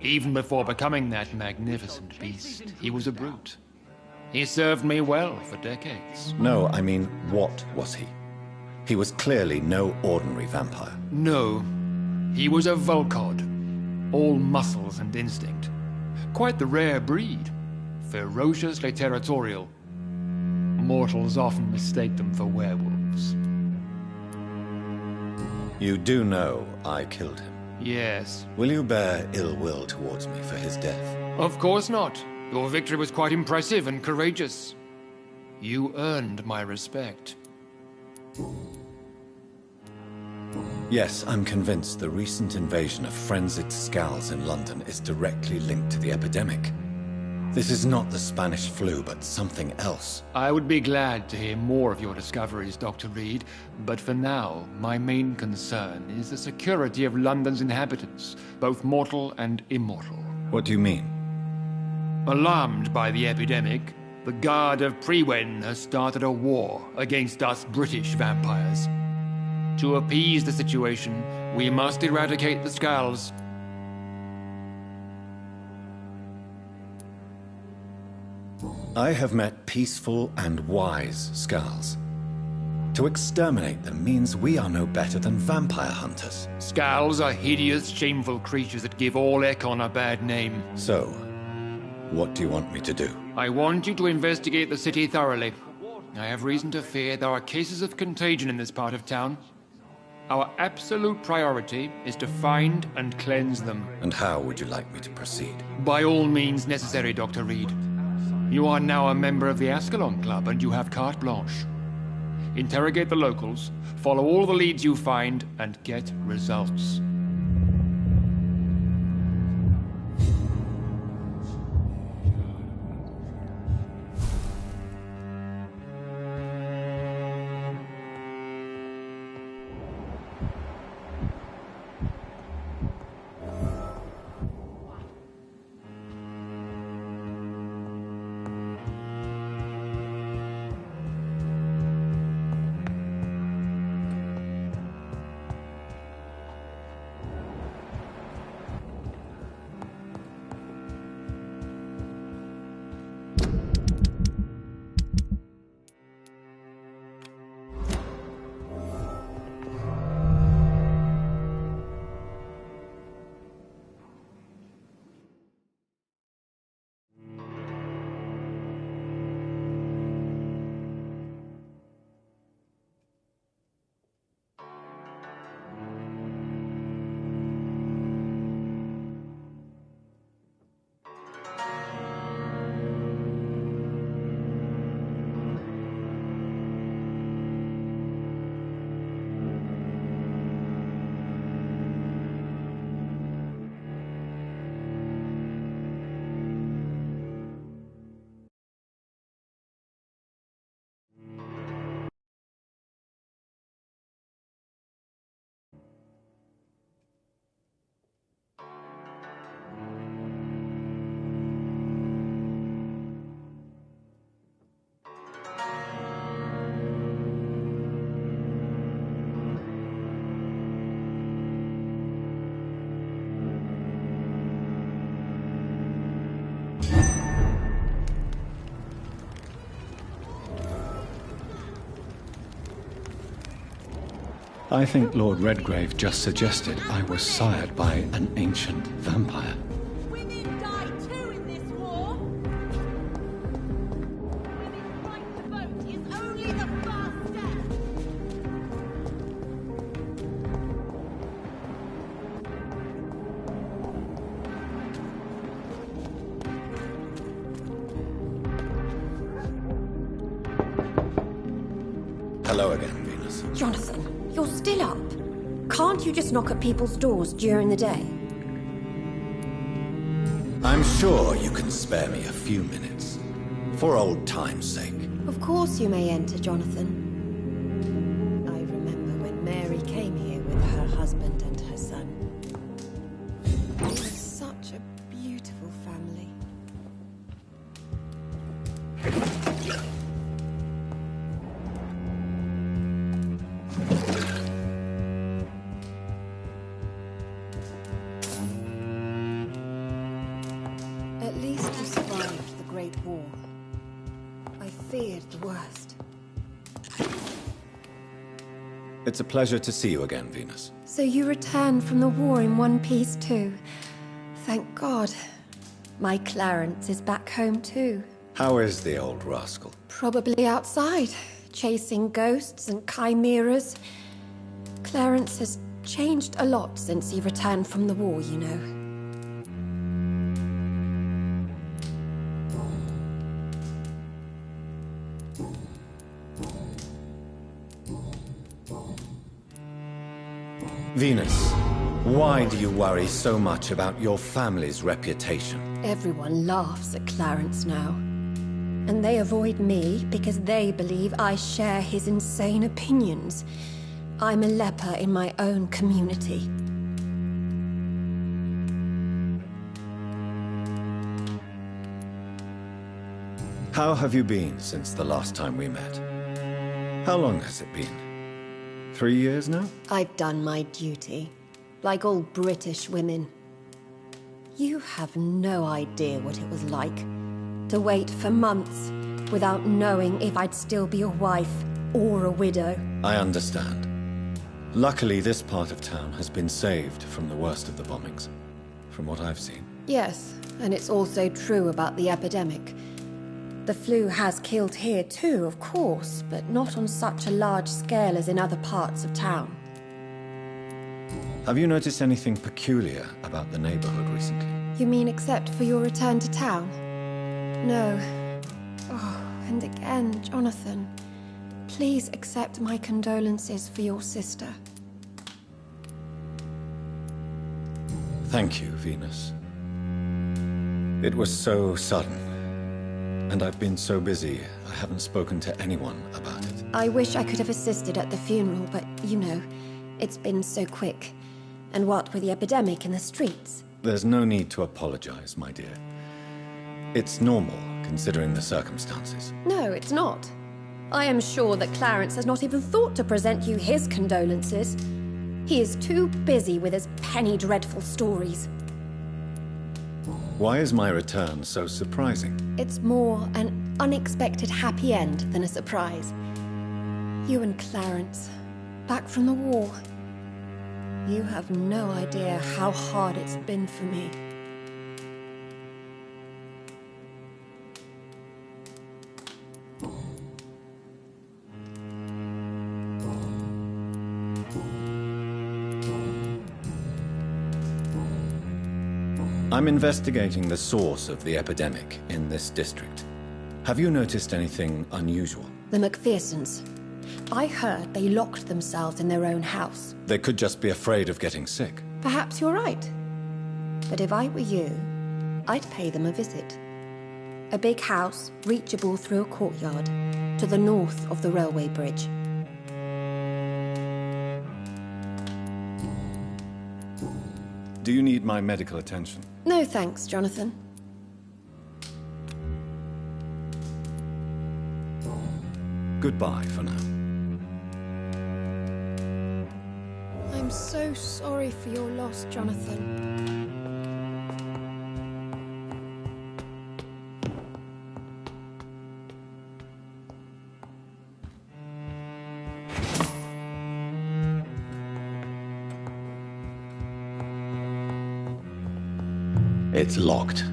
[SPEAKER 14] Even before becoming that magnificent beast, he was a brute. He served me well for decades.
[SPEAKER 1] No, I mean, what was he? He was clearly no ordinary vampire.
[SPEAKER 14] No, he was a Volcod, all muscles and instinct. Quite the rare breed, ferociously territorial. Mortals often mistake them for werewolves.
[SPEAKER 1] You do know I killed him?
[SPEAKER 14] Yes.
[SPEAKER 1] Will you bear ill will towards me for his death?
[SPEAKER 14] Of course not. Your victory was quite impressive and courageous. You earned my respect.
[SPEAKER 1] Yes, I'm convinced the recent invasion of frenzied Skulls in London is directly linked to the epidemic. This is not the Spanish flu, but something else.
[SPEAKER 14] I would be glad to hear more of your discoveries, Dr. Reed, but for now, my main concern is the security of London's inhabitants, both mortal and immortal.
[SPEAKER 1] What do you mean?
[SPEAKER 14] Alarmed by the epidemic, the Guard of Prewen has started a war against us British vampires. To appease the situation, we must eradicate the Skulls.
[SPEAKER 1] I have met peaceful and wise Skulls. To exterminate them means we are no better than vampire hunters.
[SPEAKER 14] Skulls are hideous, shameful creatures that give all Ekon a bad name.
[SPEAKER 1] So, what do you want me to do?
[SPEAKER 14] I want you to investigate the city thoroughly. I have reason to fear there are cases of contagion in this part of town. Our absolute priority is to find and cleanse them.
[SPEAKER 1] And how would you like me to proceed?
[SPEAKER 14] By all means necessary, Dr. Reed. You are now a member of the Ascalon Club, and you have carte blanche. Interrogate the locals, follow all the leads you find, and get results.
[SPEAKER 5] I think Lord Redgrave just suggested I was sired by an ancient vampire.
[SPEAKER 12] Women die too in this war. Women's right to vote is only the first step.
[SPEAKER 1] Hello again, Venus.
[SPEAKER 17] Jonathan, you're still up. Can't you just knock at people's doors during the day?
[SPEAKER 1] I'm sure you can spare me a few minutes. For old time's sake.
[SPEAKER 17] Of course you may enter, Jonathan. I remember when Mary came here with her husband and her son. They were such a beautiful family. feared the worst.
[SPEAKER 1] It's a pleasure to see you again, Venus.
[SPEAKER 17] So you returned from the war in one piece too. Thank God. My Clarence is back home too.
[SPEAKER 1] How is the old rascal?
[SPEAKER 17] Probably outside, chasing ghosts and chimeras. Clarence has changed a lot since he returned from the war, you know.
[SPEAKER 1] Venus, why do you worry so much about your family's reputation?
[SPEAKER 17] Everyone laughs at Clarence now. And they avoid me because they believe I share his insane opinions. I'm a leper in my own community.
[SPEAKER 1] How have you been since the last time we met? How long has it been? 3 years now?
[SPEAKER 17] I've done my duty, like all British women. You have no idea what it was like to wait for months without knowing if I'd still be a wife or a widow.
[SPEAKER 1] I understand. Luckily, this part of town has been saved from the worst of the bombings, from what I've seen.
[SPEAKER 17] Yes, and it's also true about the epidemic. The flu has killed here too, of course, but not on such a large scale as in other parts of town.
[SPEAKER 1] Have you noticed anything peculiar about the neighborhood recently?
[SPEAKER 17] You mean except for your return to town? No. Oh, and again, Jonathan, please accept my condolences for your sister.
[SPEAKER 1] Thank you, Venus. It was so sudden. And I've been so busy, I haven't spoken to anyone about it.
[SPEAKER 17] I wish I could have assisted at the funeral, but, you know, it's been so quick. And what with the epidemic in the streets?
[SPEAKER 1] There's no need to apologize, my dear. It's normal, considering the circumstances.
[SPEAKER 17] No, it's not. I am sure that Clarence has not even thought to present you his condolences. He is too busy with his penny dreadful stories.
[SPEAKER 1] Why is my return so surprising?
[SPEAKER 17] It's more an unexpected happy end than a surprise. You and Clarence, back from the war. You have no idea how hard it's been for me.
[SPEAKER 1] I'm investigating the source of the epidemic in this district. Have you noticed anything unusual?
[SPEAKER 17] The McPhersons. I heard they locked themselves in their own house.
[SPEAKER 1] They could just be afraid of getting sick.
[SPEAKER 17] Perhaps you're right. But if I were you, I'd pay them a visit. A big house, reachable through a courtyard, to the north of the railway bridge.
[SPEAKER 1] Do you need my medical attention?
[SPEAKER 17] No thanks, Jonathan.
[SPEAKER 1] Goodbye for now.
[SPEAKER 17] I'm so sorry for your loss, Jonathan.
[SPEAKER 1] It's locked.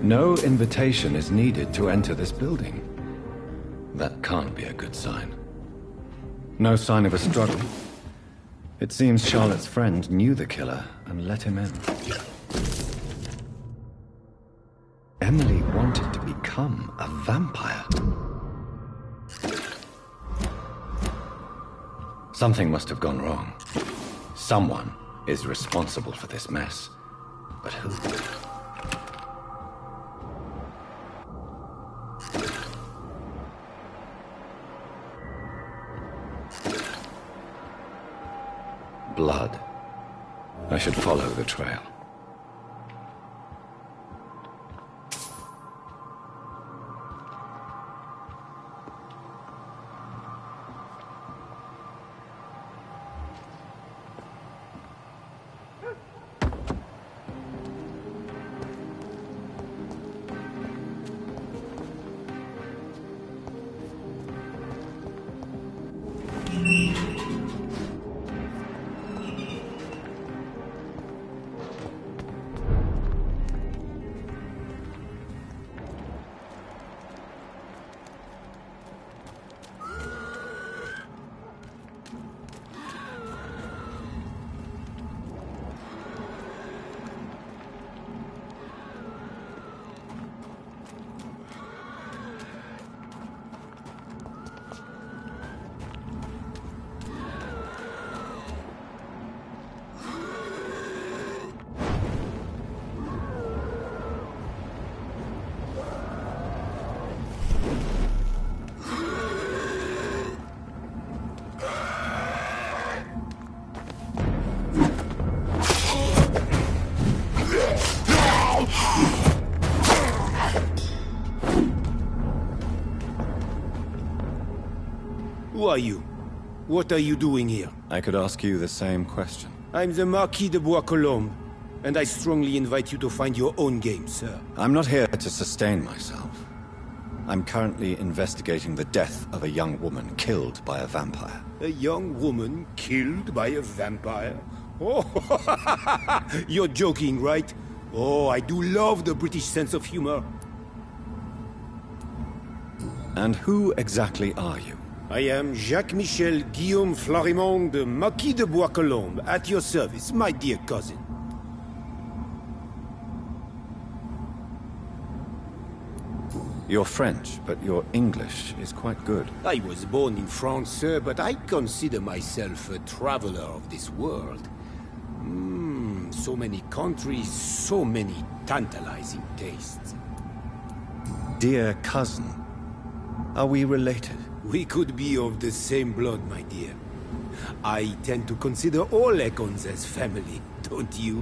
[SPEAKER 1] No invitation is needed to enter this building. That can't be a good sign. No sign of a struggle. It seems Charlotte's friend knew the killer and let him in. Emily wanted to become a vampire. Something must have gone wrong. Someone is responsible for this mess. But who? Blood. I should follow the trail.
[SPEAKER 5] Who are you? What are you doing here?
[SPEAKER 1] I could ask you the same question.
[SPEAKER 5] I'm the Marquis de Bois-Colombes, and I strongly invite you to find your own game, sir.
[SPEAKER 1] I'm not here to sustain myself. I'm currently investigating the death of a young woman killed by a vampire.
[SPEAKER 5] A young woman killed by a vampire? Oh, you're joking, right? Oh, I do love the British sense of humor.
[SPEAKER 1] And who exactly are you?
[SPEAKER 5] I am Jacques-Michel Guillaume Florimond de Marquis de Bois-Colombes, at your service, my dear cousin.
[SPEAKER 1] You're French, but your English is quite good.
[SPEAKER 5] I was born in France, sir, but I consider myself a traveler of this world. So many countries, so many tantalizing tastes.
[SPEAKER 1] Dear cousin, are we related?
[SPEAKER 5] We could be of the same blood, my dear. I tend to consider all Econs as family, don't you?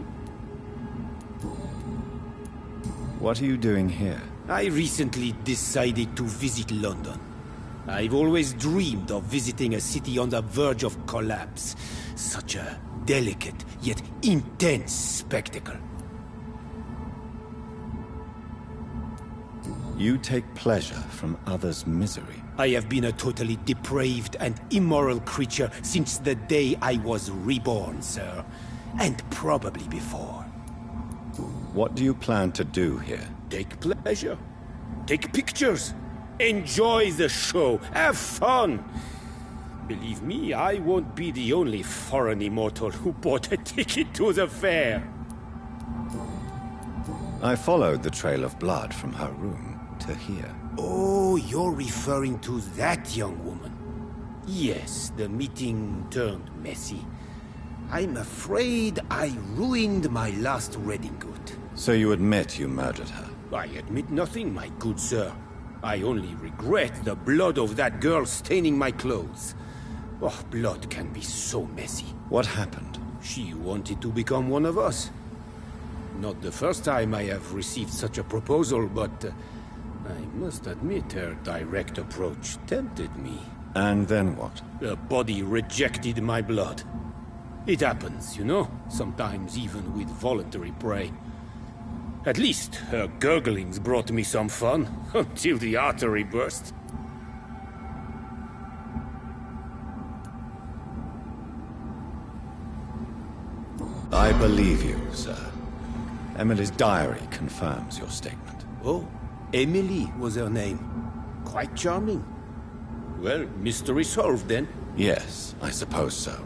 [SPEAKER 1] What are you doing here?
[SPEAKER 5] I recently decided to visit London. I've always dreamed of visiting a city on the verge of collapse. Such a delicate, yet intense spectacle.
[SPEAKER 1] You take pleasure from others' misery.
[SPEAKER 5] I have been a totally depraved and immoral creature since the day I was reborn, sir. And probably before.
[SPEAKER 1] What do you plan to do here?
[SPEAKER 5] Take pleasure. Take pictures. Enjoy the show. Have fun. Believe me, I won't be the only foreign immortal who bought a ticket to the fair.
[SPEAKER 1] I followed the trail of blood from her room to here.
[SPEAKER 5] Oh, you're referring to that young woman. Yes, the meeting turned messy. I'm afraid I ruined my last redingote.
[SPEAKER 1] So you admit you murdered her?
[SPEAKER 5] I admit nothing, my good sir. I only regret the blood of that girl staining my clothes. Oh, blood can be so messy.
[SPEAKER 1] What happened?
[SPEAKER 5] She wanted to become one of us. Not the first time I have received such a proposal, but I must admit her direct approach tempted me.
[SPEAKER 1] And then what?
[SPEAKER 5] The body rejected my blood. It happens, you know, sometimes even with voluntary prey. At least her gurglings brought me some fun, until the artery burst.
[SPEAKER 1] I believe you, sir. Emily's diary confirms your statement.
[SPEAKER 5] Oh, Emily was her name. Quite charming. Well, mystery solved then.
[SPEAKER 10] Yes, I suppose so.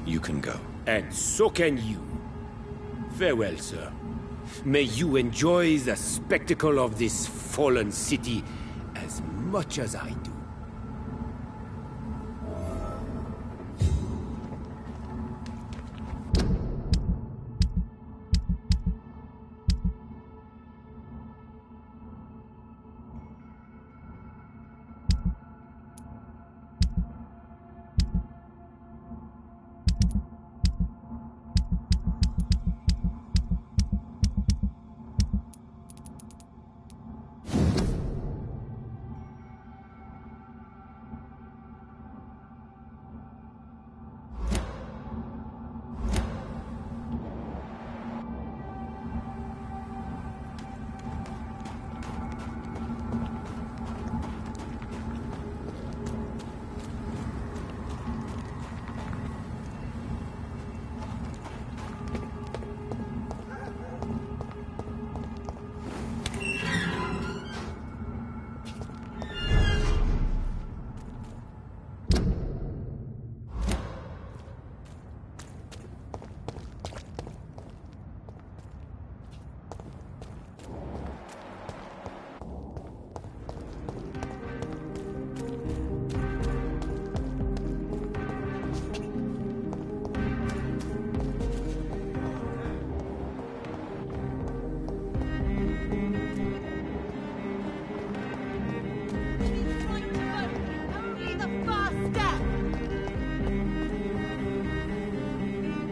[SPEAKER 10] You can go.
[SPEAKER 5] And so can you. Farewell, sir. May you enjoy the spectacle of this fallen city as much as I do.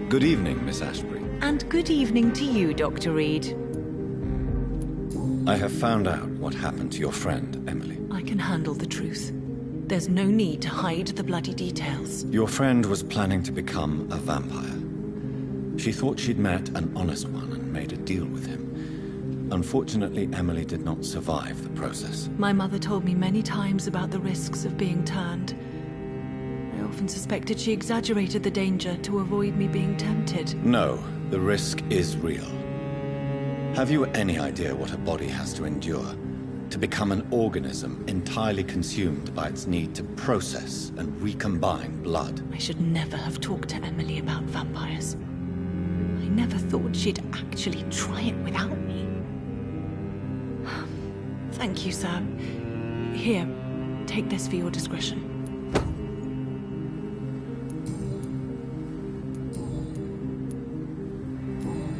[SPEAKER 10] Good evening, Miss Ashbury.
[SPEAKER 6] And good evening to you, Dr. Reed.
[SPEAKER 10] I have found out what happened to your friend, Emily.
[SPEAKER 6] I can handle the truth. There's no need to hide the bloody details.
[SPEAKER 10] Your friend was planning to become a vampire. She thought she'd met an honest one and made a deal with him. Unfortunately, Emily did not survive the process.
[SPEAKER 6] My mother told me many times about the risks of being turned. I often suspected she exaggerated the danger to avoid me being tempted.
[SPEAKER 10] No, the risk is real. Have you any idea what a body has to endure to become an organism entirely consumed by its need to process and recombine blood?
[SPEAKER 6] I should never have talked to Emily about vampires. I never thought she'd actually try it without me. Thank you, sir. Here, take this for your discretion.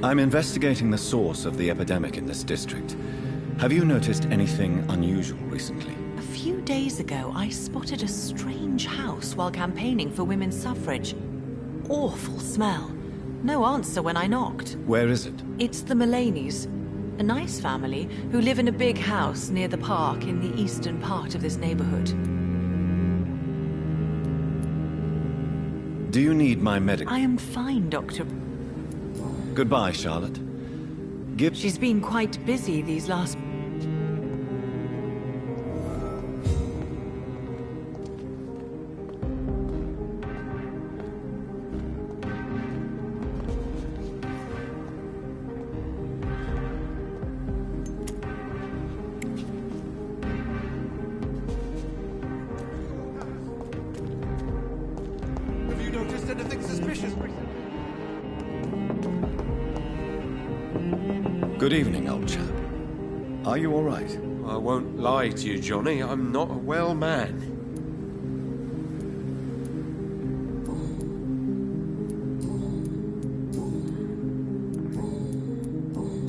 [SPEAKER 10] I'm investigating the source of the epidemic in this district. Have you noticed anything unusual recently?
[SPEAKER 6] A few days ago, I spotted a strange house while campaigning for women's suffrage. Awful smell. No answer when I knocked.
[SPEAKER 10] Where is it?
[SPEAKER 6] It's the Mullaneys, a nice family who live in a big house near the park in the eastern part of this neighborhood.
[SPEAKER 10] Do you need my medical?
[SPEAKER 6] I am fine, Doctor.
[SPEAKER 10] Goodbye, Charlotte.
[SPEAKER 6] She's been quite busy these last...
[SPEAKER 2] Have you noticed anything suspicious recently?
[SPEAKER 10] Good evening, old chap. Are you all right?
[SPEAKER 2] I won't lie to you, Johnny. I'm not a well man.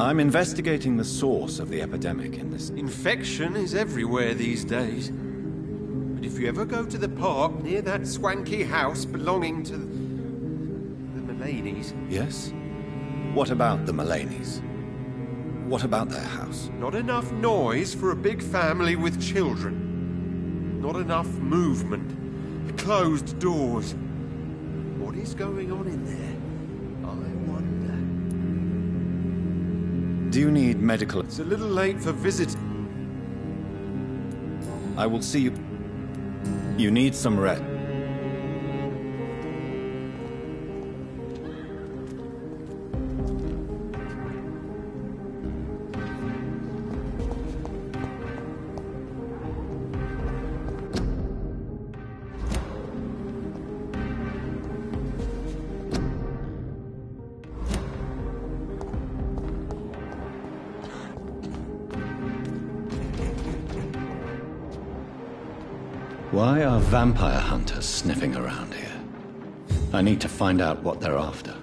[SPEAKER 10] I'm investigating the source of the epidemic in this...
[SPEAKER 2] Infection is everywhere these days. But if you ever go to the park near that swanky house belonging to the Mullaneys...
[SPEAKER 10] Yes? What about the Mullaneys? What about their house?
[SPEAKER 2] Not enough noise for a big family with children. Not enough movement. Closed doors. What is going on in there? I wonder.
[SPEAKER 10] Do you need medical...
[SPEAKER 2] It's a little late for visits.
[SPEAKER 10] I will see you... You need some rest. Why are vampire hunters sniffing around here? I need to find out what they're after.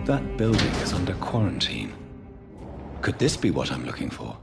[SPEAKER 10] That building is under quarantine. Could this be what I'm looking for?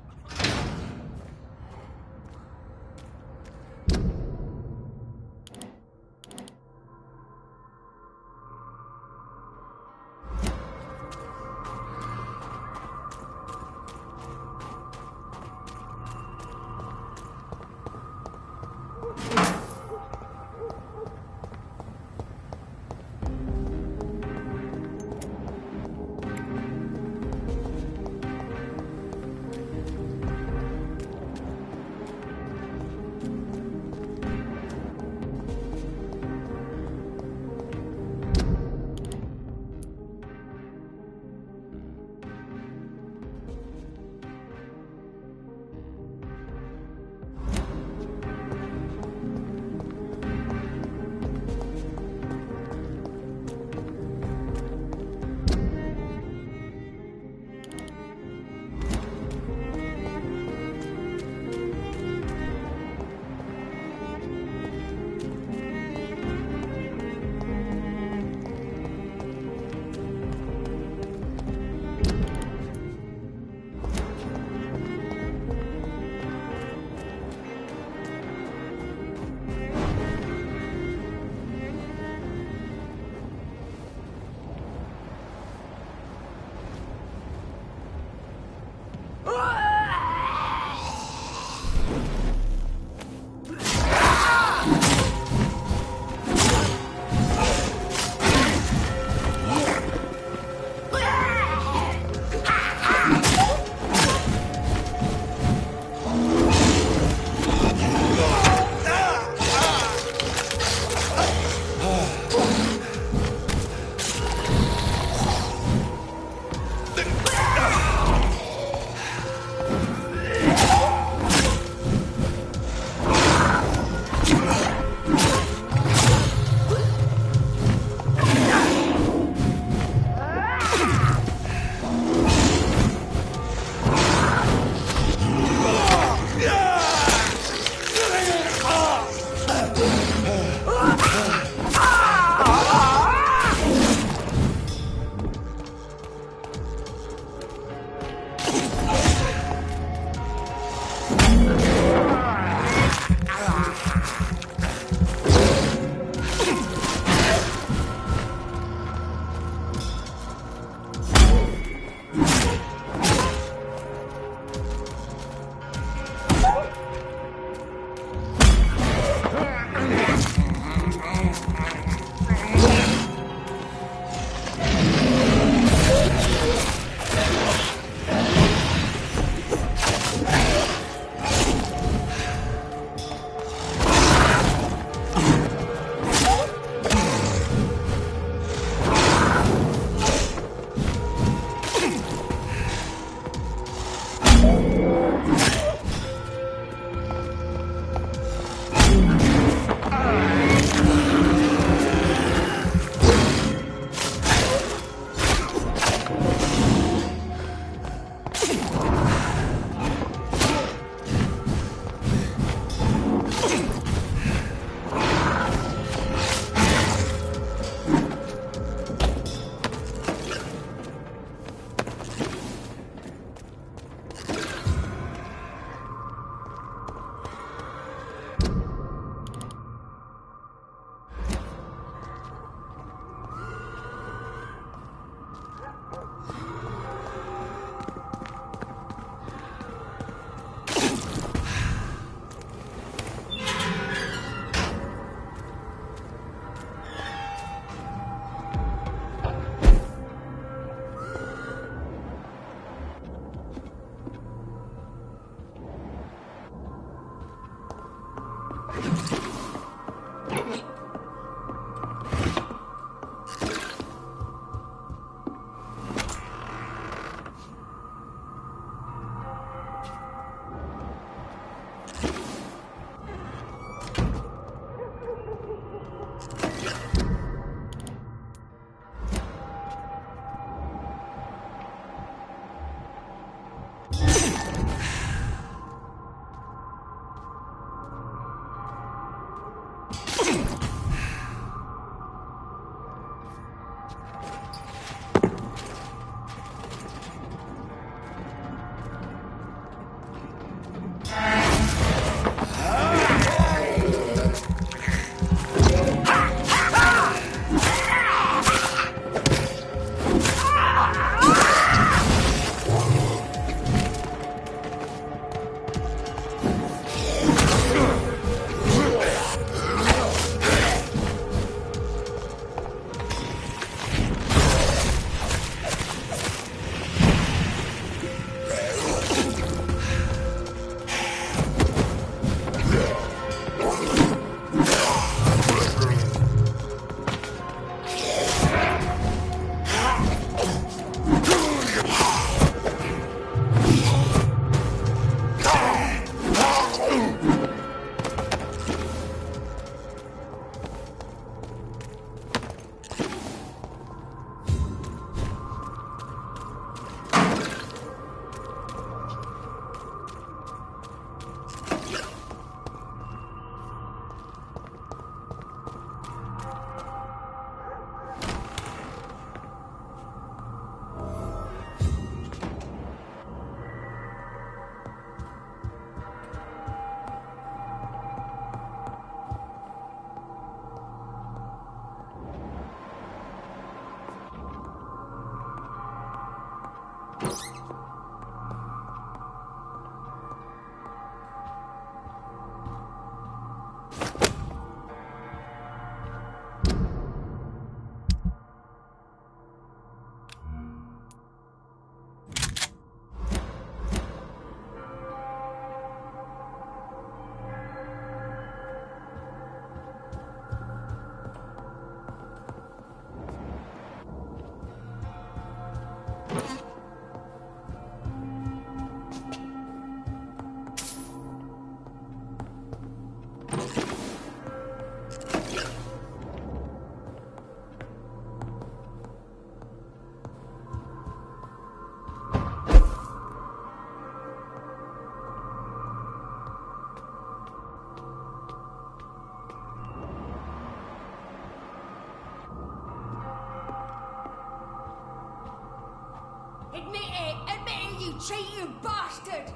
[SPEAKER 12] cheating bastard!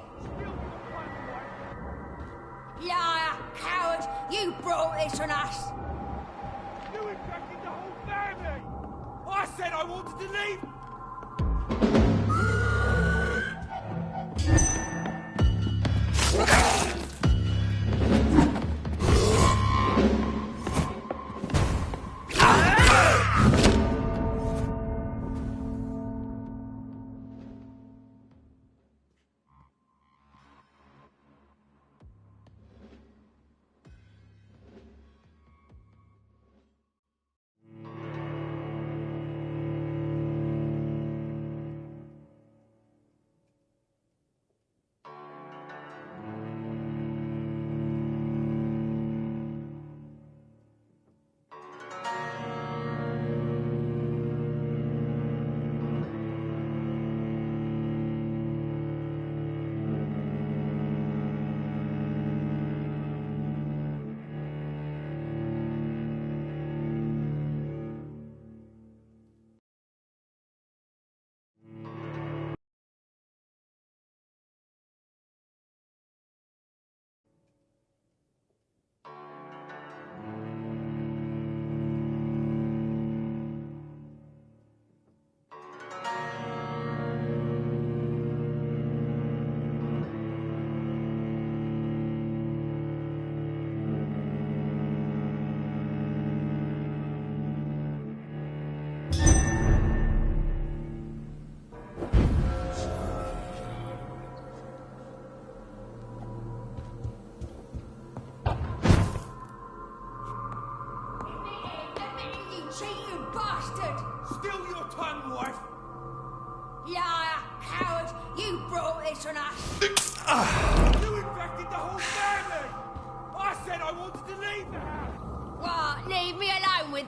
[SPEAKER 12] Liar, coward! You brought this on us!
[SPEAKER 4] You infected the whole family! I said I wanted to leave!
[SPEAKER 12] Cheating bastard!
[SPEAKER 4] Still your tongue, wife!
[SPEAKER 12] Liar, coward! You brought this on us!
[SPEAKER 4] You infected the whole family! I said I wanted to leave the house!
[SPEAKER 12] What? Leave me alone with...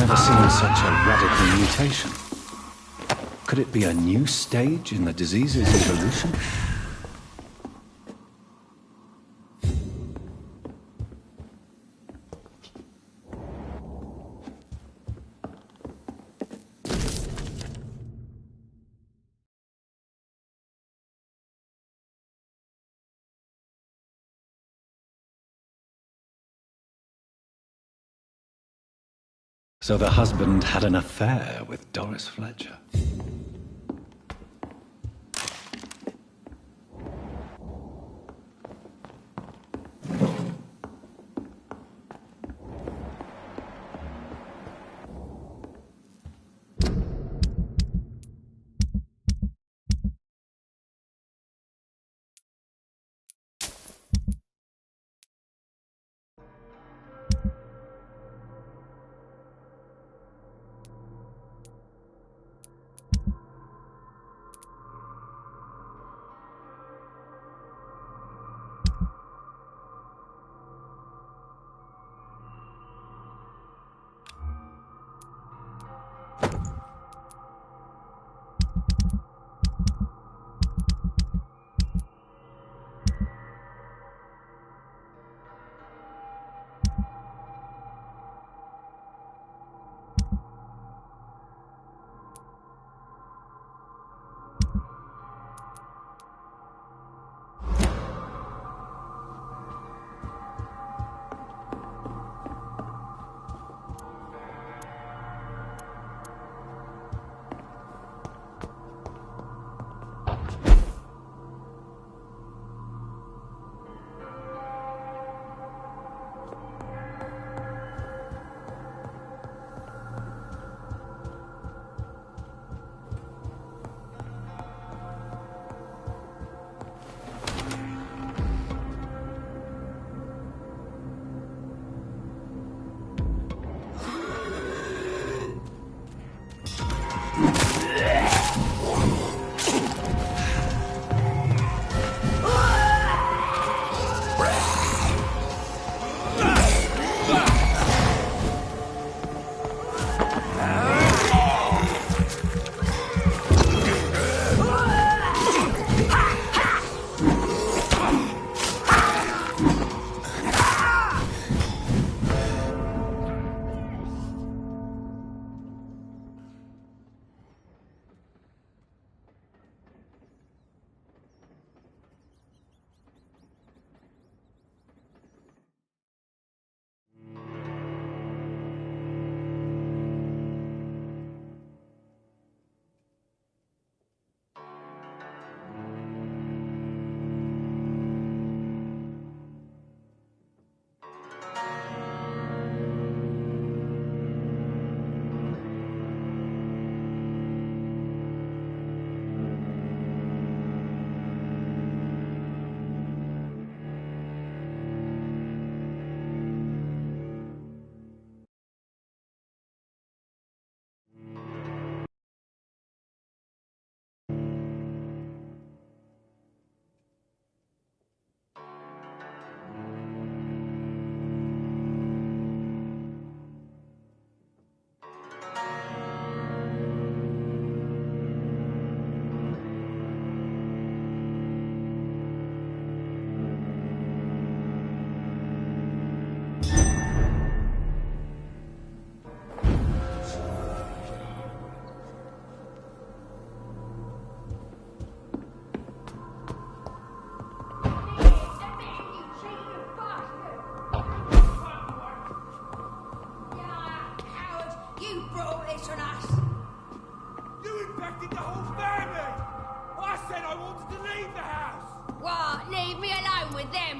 [SPEAKER 18] never seen such a radical mutation. Could it be a new stage in the disease's evolution? So the husband had an affair with Doris Fletcher.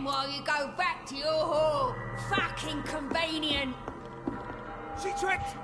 [SPEAKER 12] While you go back to your hole. Fucking convenient.
[SPEAKER 4] She tricked!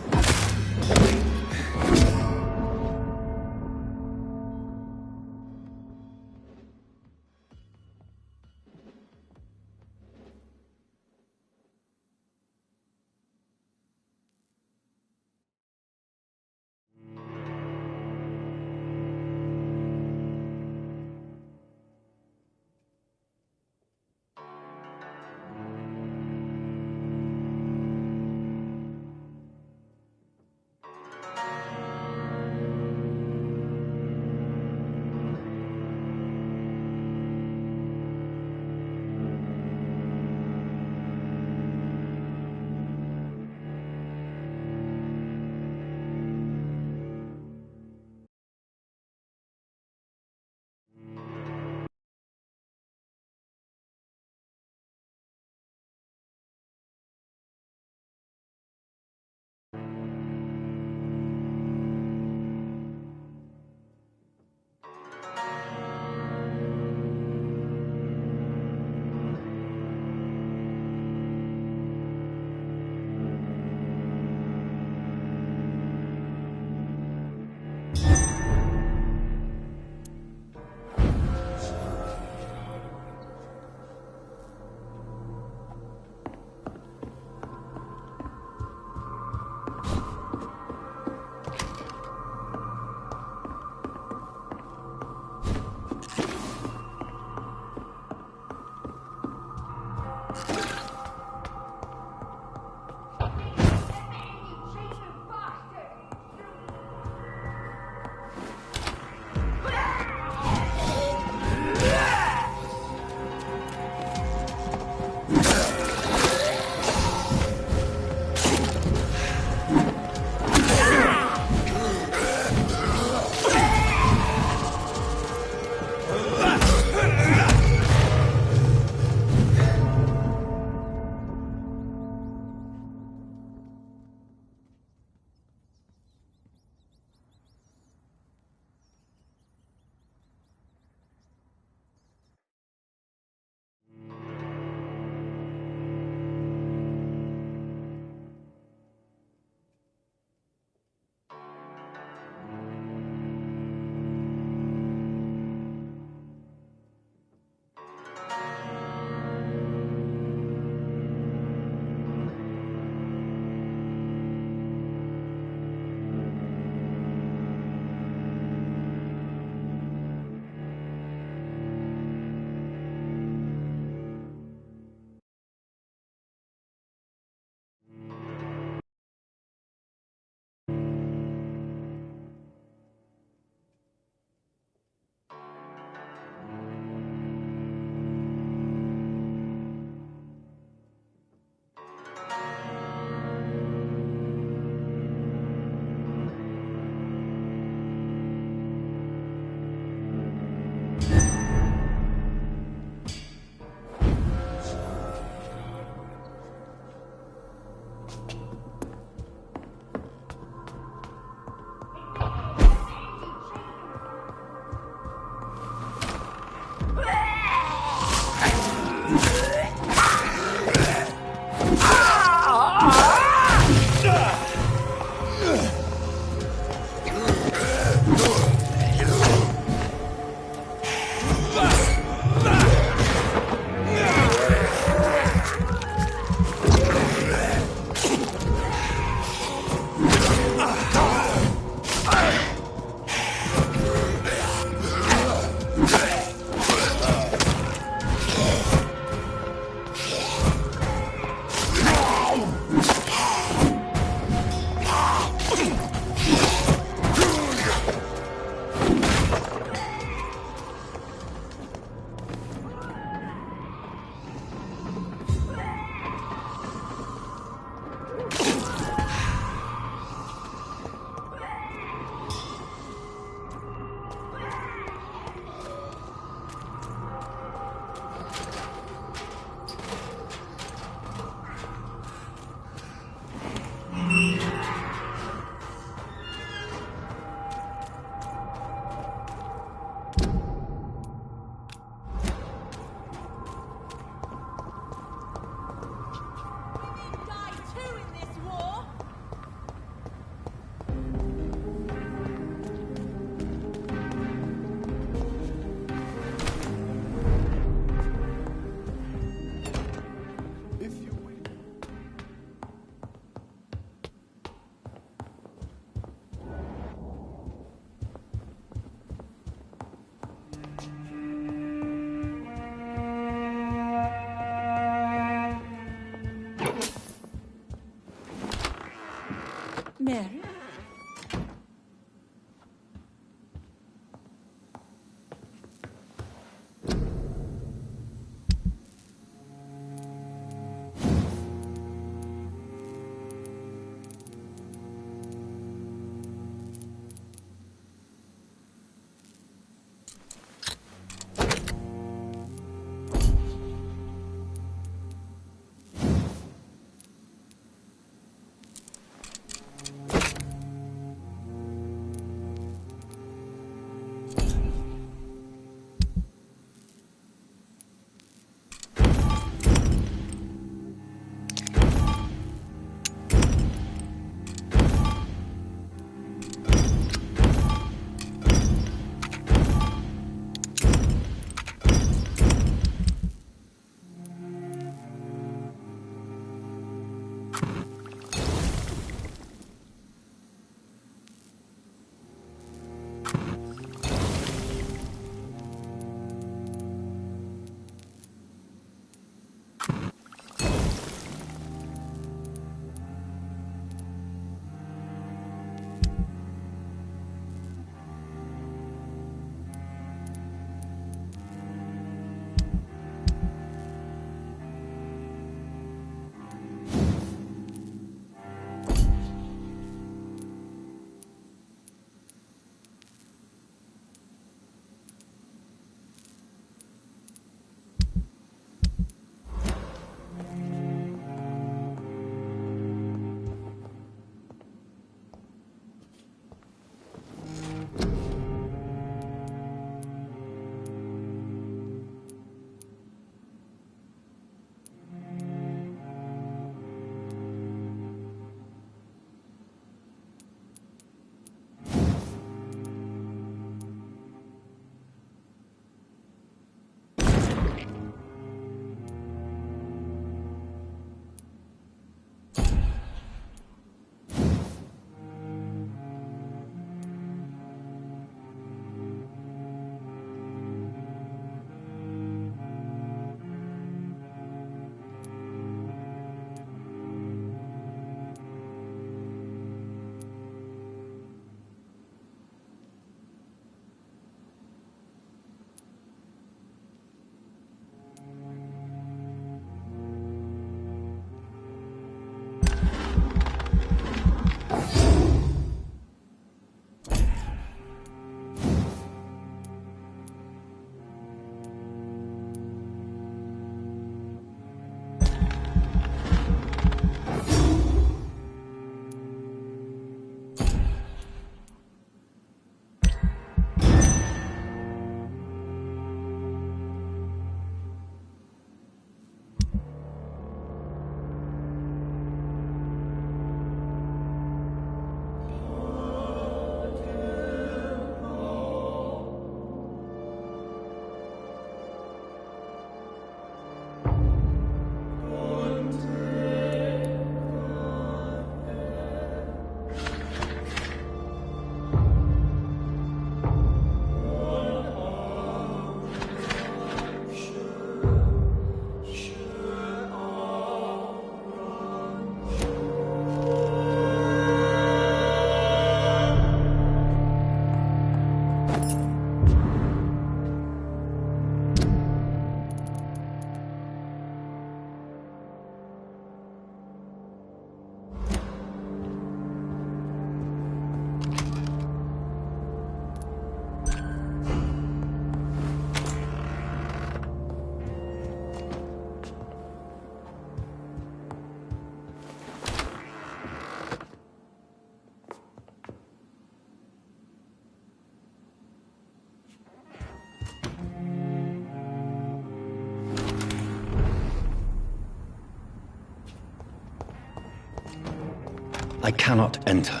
[SPEAKER 1] I cannot enter.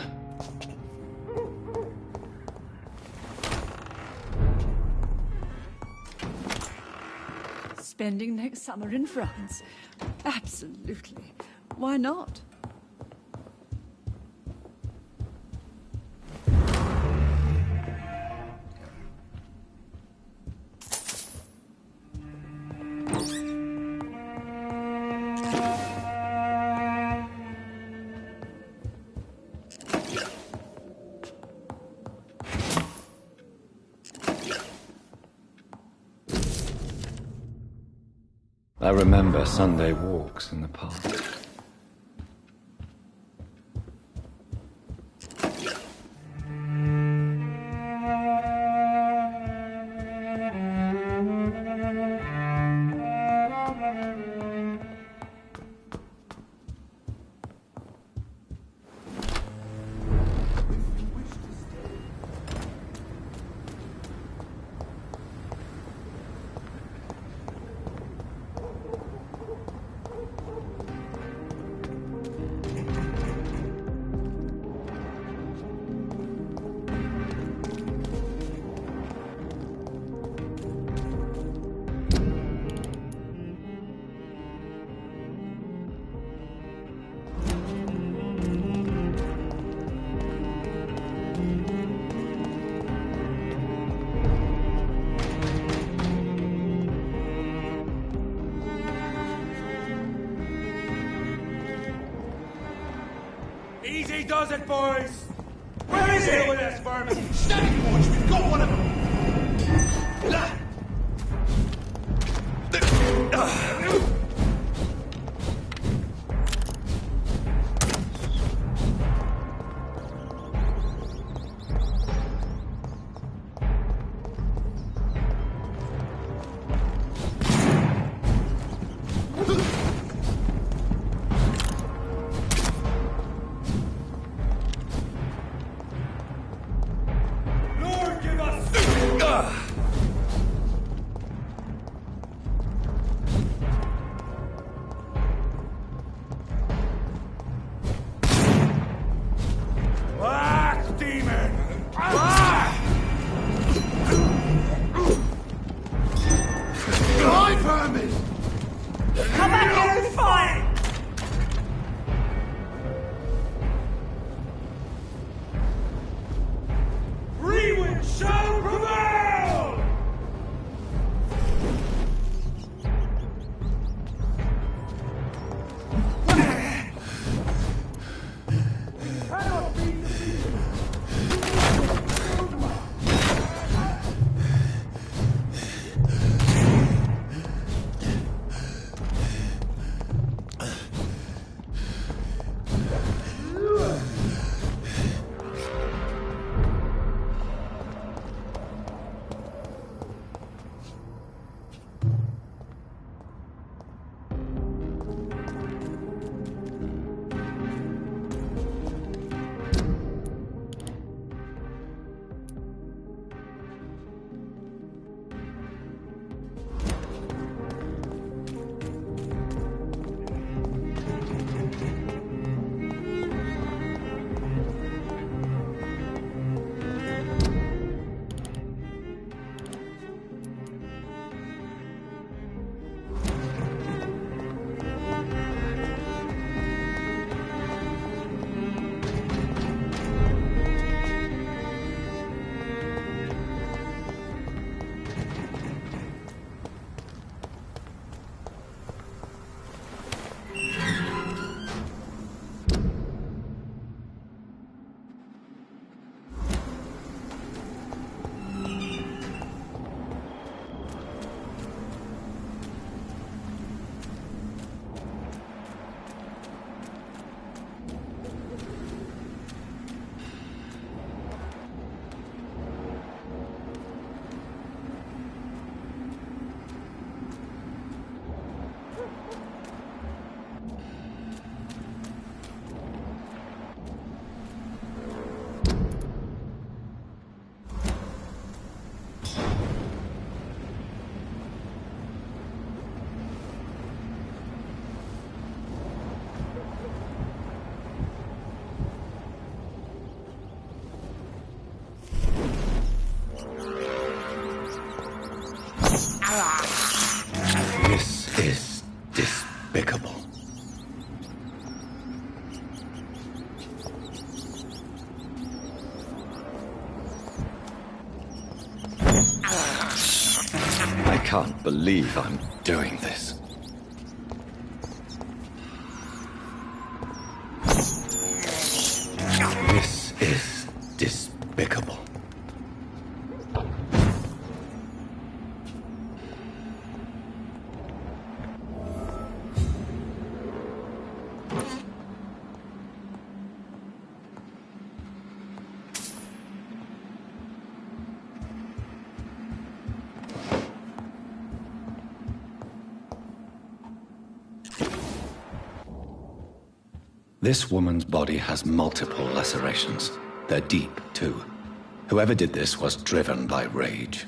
[SPEAKER 19] Spending next summer in France? Absolutely. Why not?
[SPEAKER 1] I remember Sunday walks in the park.
[SPEAKER 4] Easy does it, boys! Where is it with this vermin?
[SPEAKER 9] Steady, boys, we've got one of them!
[SPEAKER 4] Lord, give us
[SPEAKER 10] is despicable. I can't believe I'm doing this. This is despicable. This woman's body has multiple lacerations. They're deep, too. Whoever did this was driven by rage.